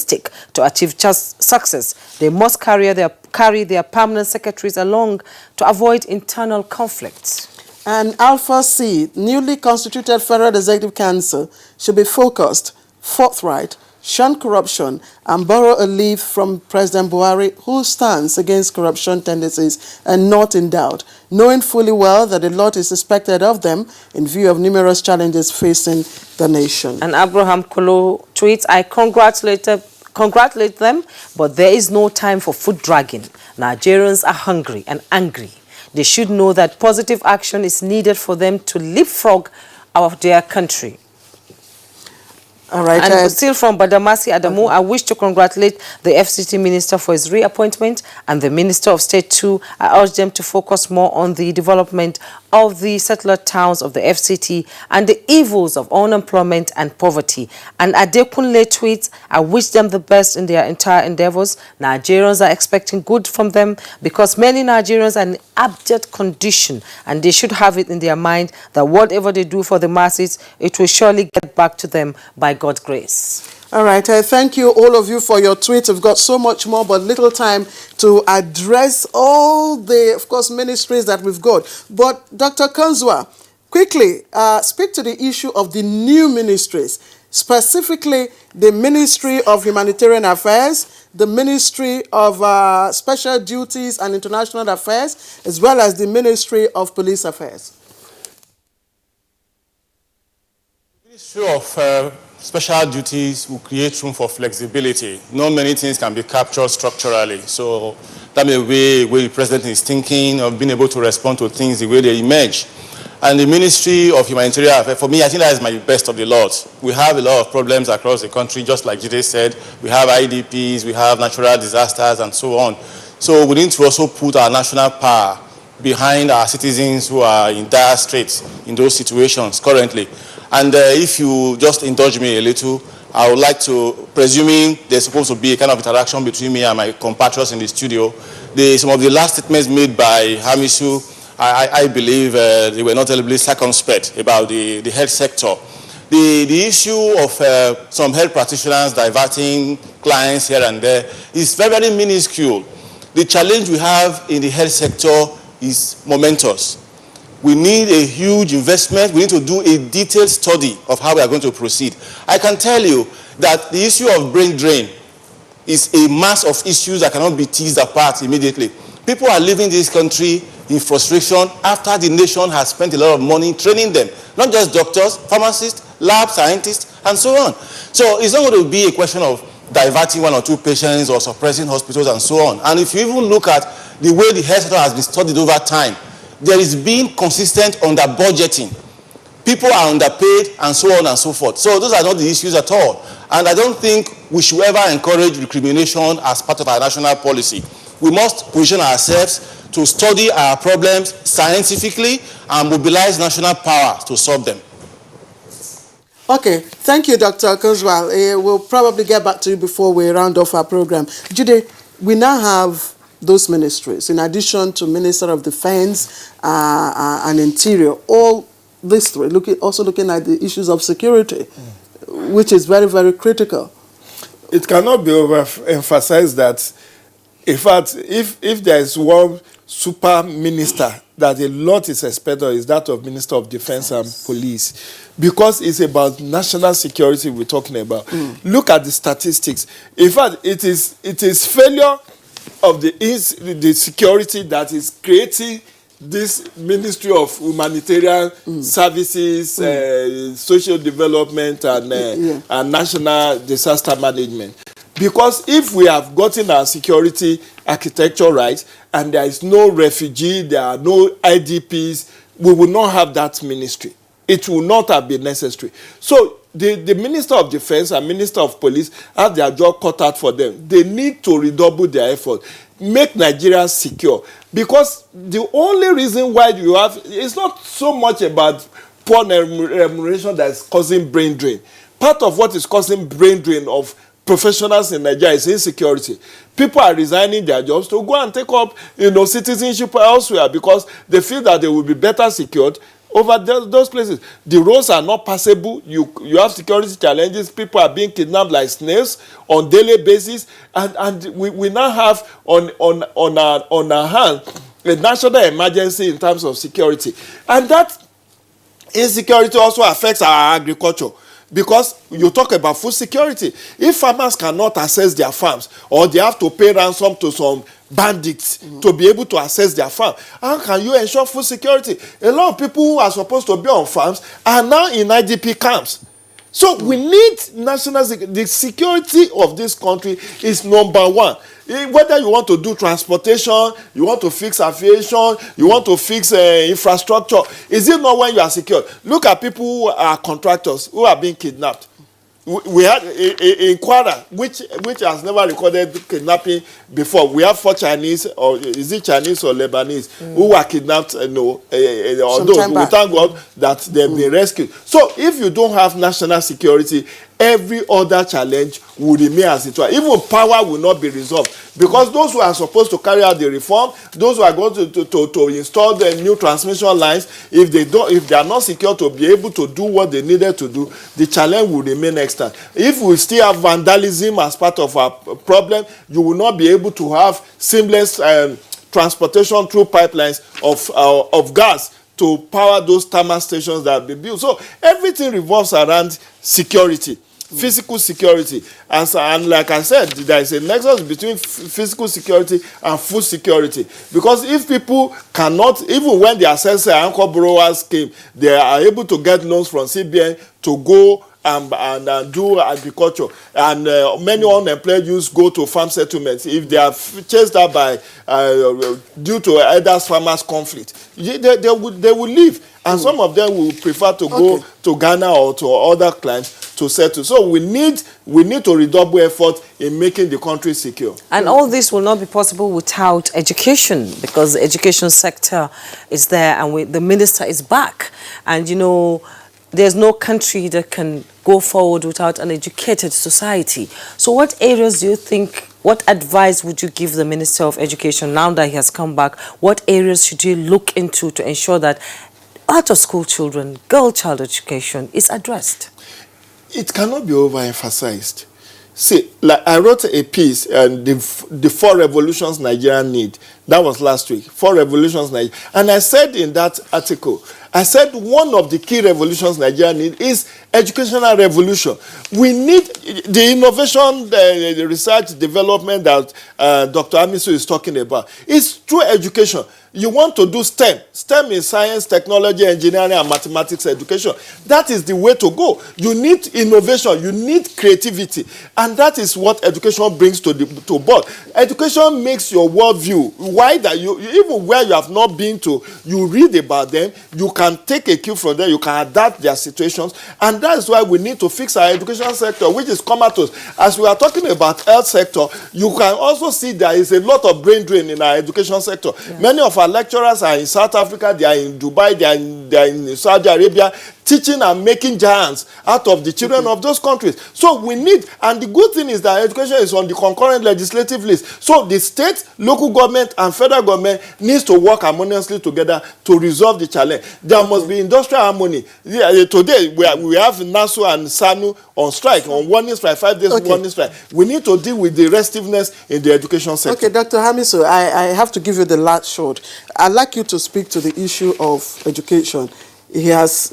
to achieve just success. They must carry their permanent secretaries along to avoid internal conflicts. And Alpha C, newly constituted Federal Executive Council, should be focused, forthright, shun corruption, and borrow a leaf from President Buhari, who stands against corruption tendencies and not in doubt, knowing fully well that a lot is expected of them in view of numerous challenges facing the nation. And Abraham Kolo tweets, I congratulate them, but there is no time for foot dragging. Nigerians are hungry and angry. They should know that positive action is needed for them to leapfrog out of their country. All right. And still from Badamasi Adamu, I wish to congratulate the FCT Minister for his reappointment and the Minister of State too. I urge them to focus more on the development of the settler towns of the FCT and the evils of unemployment and poverty. And Adekunle tweets, I wish them the best in their entire endeavors. Nigerians are expecting good from them because many Nigerians are in abject condition, and they should have it in their mind that whatever they do for the masses, it will surely get back to them by God's grace. All right, thank you all of you for your tweets. We've got so much more, but little time to address all the, of course, ministries that we've got. But Dr. Kanzwa, quickly speak to the issue of the new ministries, specifically the Ministry of Humanitarian Affairs, the Ministry of Special Duties and International Affairs, as well as the Ministry of Police Affairs. Ministry of Special duties will create room for flexibility. Not many things can be captured structurally. So that may be where the president is thinking of being able to respond to things the way they emerge. And the Ministry of Humanitarian Affairs, for me, I think that is my best of the lot. We have a lot of problems across the country, just like Jide said. We have IDPs, we have natural disasters, and so on. So we need to also put our national power behind our citizens who are in dire straits in those situations currently. And if you just indulge me a little, I would like to, presuming there's supposed to be a kind of interaction between me and my compatriots in the studio, some of the last statements made by Hamisu, I believe they were not terribly circumspect about the health sector. The issue of some health practitioners diverting clients here and there is very, very minuscule. The challenge we have in the health sector is momentous. We need a huge investment. We need to do a detailed study of how we are going to proceed. I can tell you that the issue of brain drain is a mass of issues that cannot be teased apart immediately. People are leaving this country in frustration after the nation has spent a lot of money training them, not just doctors, pharmacists, lab scientists, and so on. So it's not going to be a question of diverting 1 or 2 patients or suppressing hospitals and so on. And if you even look at the way the health sector has been studied over time, there is being consistent under budgeting. People are underpaid and so on and so forth. So those are not the issues at all. And I don't think we should ever encourage recrimination as part of our national policy. We must position ourselves to study our problems scientifically and mobilize national power to solve them. Okay, thank you, Dr. Kuzwal. We'll probably get back to you before we round off our program. Jude, we now have those ministries, in addition to Minister of Defense and Interior, all these three, also looking at the issues of security, which is very, very critical. It cannot be overemphasized that, in fact, if there is one super minister that a lot is expected, is that of Minister of Defense and Police, because it's about national security we're talking about. Look at the statistics. In fact, it is failure of the security that is creating this Ministry of Humanitarian Services, Social Development, and National Disaster Management. Because if we have gotten our security architecture right, and there is no refugee, there are no IDPs, we will not have that ministry. It will not have been necessary. So the Minister of Defense and Minister of Police have their job cut out for them. They need to redouble their effort, make Nigeria secure. Because the only reason why you have, it's not so much about poor remuneration that is causing brain drain. Part of what is causing brain drain of professionals in Nigeria is insecurity. People are resigning their jobs to go and take up, citizenship elsewhere because they feel that they will be better secured over those places. The roads are not passable. You have security challenges. People are being kidnapped like snails on daily basis, and we now have on our hands a national emergency in terms of security, and that insecurity also affects our agriculture. Because you talk about food security. If farmers cannot access their farms, or they have to pay ransom to some bandits to be able to access their farm, how can you ensure food security? A lot of people who are supposed to be on farms are now in IDP camps. So we need national security. The security of this country is number one. Whether you want to do transportation, you want to fix aviation, you want to fix infrastructure, is it not when you are secure? Look at people who are contractors who are being kidnapped. We had in Kwara, which has never recorded kidnapping before. We have 4 Chinese, or is it Chinese or Lebanese, who were kidnapped. Although we thank God that they've been rescued. So if you don't have national security, every other challenge will remain as it was. Even power will not be resolved, because those who are supposed to carry out the reform, those who are going to install the new transmission lines, if they are not secure to be able to do what they needed to do, the challenge will remain extant. If we still have vandalism as part of our problem, you will not be able to have seamless transportation through pipelines of gas to power those thermal stations that have been built. So everything revolves around security. Physical security, and like I said, there is a nexus between physical security and food security, because if people cannot, even when the access anchor borrowers came, they are able to get loans from CBN to go and do agriculture, and many unemployed youths go to farm settlements. If they are chased out by due to elders farmers conflict, they will leave, and some of them will prefer to go to Ghana or to other clients to settle. So we need to redouble effort in making the country secure. And all this will not be possible without education, because the education sector is there, and the minister is back. And there's no country that can go forward without an educated society. So what areas do you think, what advice would you give the Minister of Education now that he has come back? What areas should you look into to ensure that out-of-school children, girl child education is addressed? It cannot be overemphasized. See, like I wrote a piece, and the 4 revolutions Nigeria need. That was last week. 4 revolutions Nigeria. And I said in that article, I said one of the key revolutions Nigeria needs is educational revolution. We need the innovation, the research, development that Dr. Amiso is talking about. It's through education. You want to do STEM. STEM is science, technology, engineering, and mathematics education. That is the way to go. You need innovation. You need creativity. And that is what education brings to board. Education makes your worldview wider. Even where you have not been to, you read about them. You can take a cue from them. You can adapt their situations. And that is why we need to fix our education sector, which is comatose. As we are talking about health sector, you can also see there is a lot of brain drain in our education sector. Yeah. Many of our lecturers are in South Africa, they are in Dubai, they are in Saudi Arabia, teaching and making giants out of the children of those countries. So we need, and the good thing is that education is on the concurrent legislative list. So the state, local government, and federal government needs to work harmoniously together to resolve the challenge. There must be industrial harmony. Today, we have NASU and SANU on strike, on warning strike, 5 days warning strike. We need to deal with the restiveness in the education sector. Okay, Dr. Hamiso, I have to give you the last shot. I'd like you to speak to the issue of education. He has,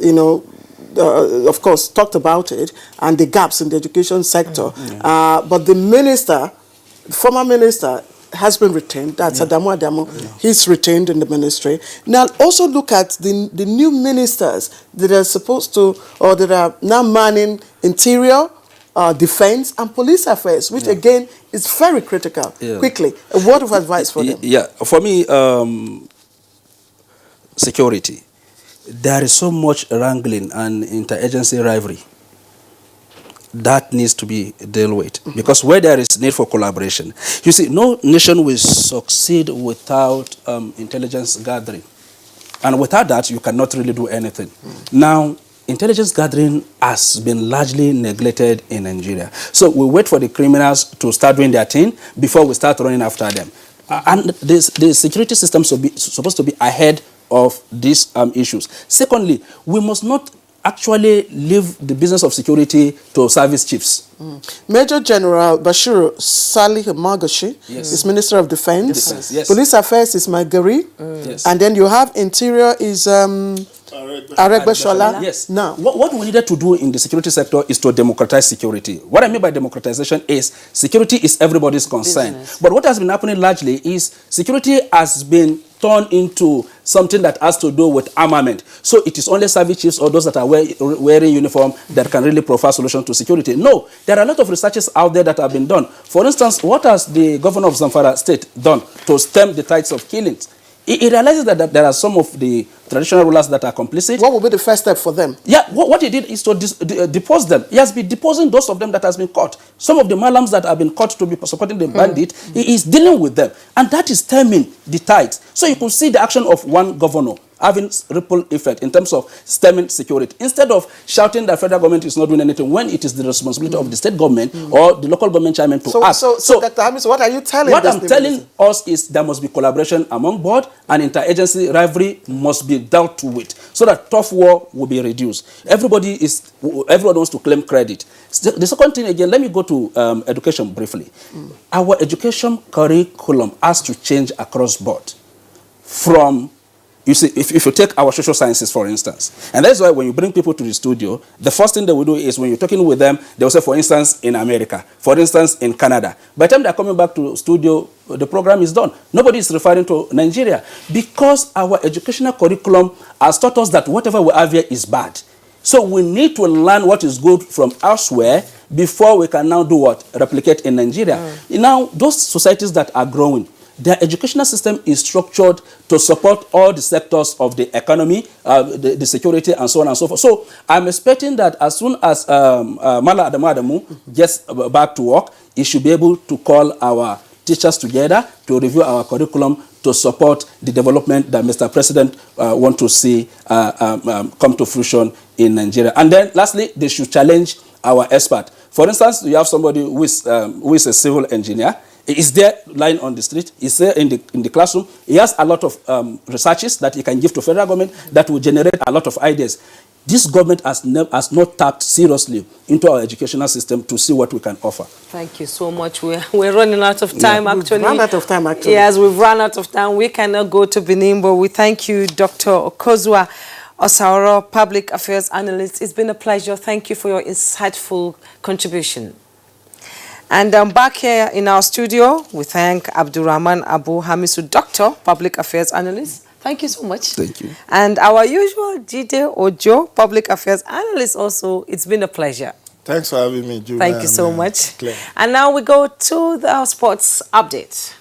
of course, talked about it and the gaps in the education sector. But the former minister, has been retained. That's Adamu Adamu. He's retained in the ministry. Now, also look at the new ministers that are supposed to, or that are now manning Interior, Defense, and Police Affairs, which again is very critical. Quickly, a word of advice for them. Yeah, for me, security. There is so much wrangling and interagency rivalry that needs to be dealt with, because where there is need for collaboration, you see, no nation will succeed without intelligence gathering, and without that you cannot really do anything. Now, intelligence gathering has been largely neglected in Nigeria, so we wait for the criminals to start doing their thing before we start running after them. And the security system supposed to be ahead of these issues. Secondly, we must not actually leave the business of security to service chiefs. Major General Bashir Salih Magashi is Minister of Defense. Police Affairs is Magari. And then you have Interior is Aregbesola. Yes. Now, what we needed to do in the security sector is to democratize security. What I mean by democratization is security is everybody's concern. But what has been happening largely is security has been turned into something that has to do with armament. So it is only service chiefs or those that are wearing uniform that can really provide solutions to security. No, there are a lot of researches out there that have been done. For instance, what has the governor of Zamfara state done to stem the tides of killings? He realizes that there are some of the traditional rulers that are complicit. What will be the first step for them? Yeah, what he did is to depose them. He has been deposing those of them that has been caught. Some of the malams that have been caught to be supporting the bandit, he is dealing with them. And that is stemming the tides. So you could see the action of one governor having ripple effect in terms of stemming security. Instead of shouting that federal government is not doing anything, when it is the responsibility of the state government or the local government chairman to act. So Dr. Hamis, what are you telling us? What I'm telling us is there must be collaboration among board, and interagency rivalry must be dealt with so that tough war will be reduced. Everyone wants to claim credit. The second thing, again, let me go to education briefly. Our education curriculum has to change across board. From, you see, if you take our social sciences, for instance, and that's why when you bring people to the studio, the first thing they will do is when you're talking with them, they will say, for instance, in America, for instance, in Canada. By the time they're coming back to studio, the program is done. Nobody is referring to Nigeria because our educational curriculum has taught us that whatever we have here is bad. So we need to learn what is good from elsewhere before we can now do what? Replicate in Nigeria. Now, those societies that are growing, their educational system is structured to support all the sectors of the economy, the security, and so on and so forth. So I'm expecting that as soon as Mala Adamu gets back to work, he should be able to call our teachers together to review our curriculum to support the development that Mr. President wants to see come to fruition in Nigeria. And then lastly, they should challenge our expert. For instance, you have somebody who is a civil engineer. Is there lying on the street? Is there in the classroom? He has a lot of researches that he can give to federal government that will generate a lot of ideas. This government has not tapped seriously into our educational system to see what we can offer. Thank you so much. We're running out of time, actually. We've run out of time, actually. Yes, we've run out of time. We cannot go to Benin, but we thank you, Dr. Okozua. Osaoro, Public Affairs Analyst. It's been a pleasure. Thank you for your insightful contribution. And back here in our studio, we thank Abdurrahman Abu Hamisu, Doctor, Public Affairs Analyst. Thank you so much. Thank you. And our usual Jide Ojo, Public Affairs Analyst also. It's been a pleasure. Thanks for having me, Julia. Thank you so much. Claire. And now we go to the sports update.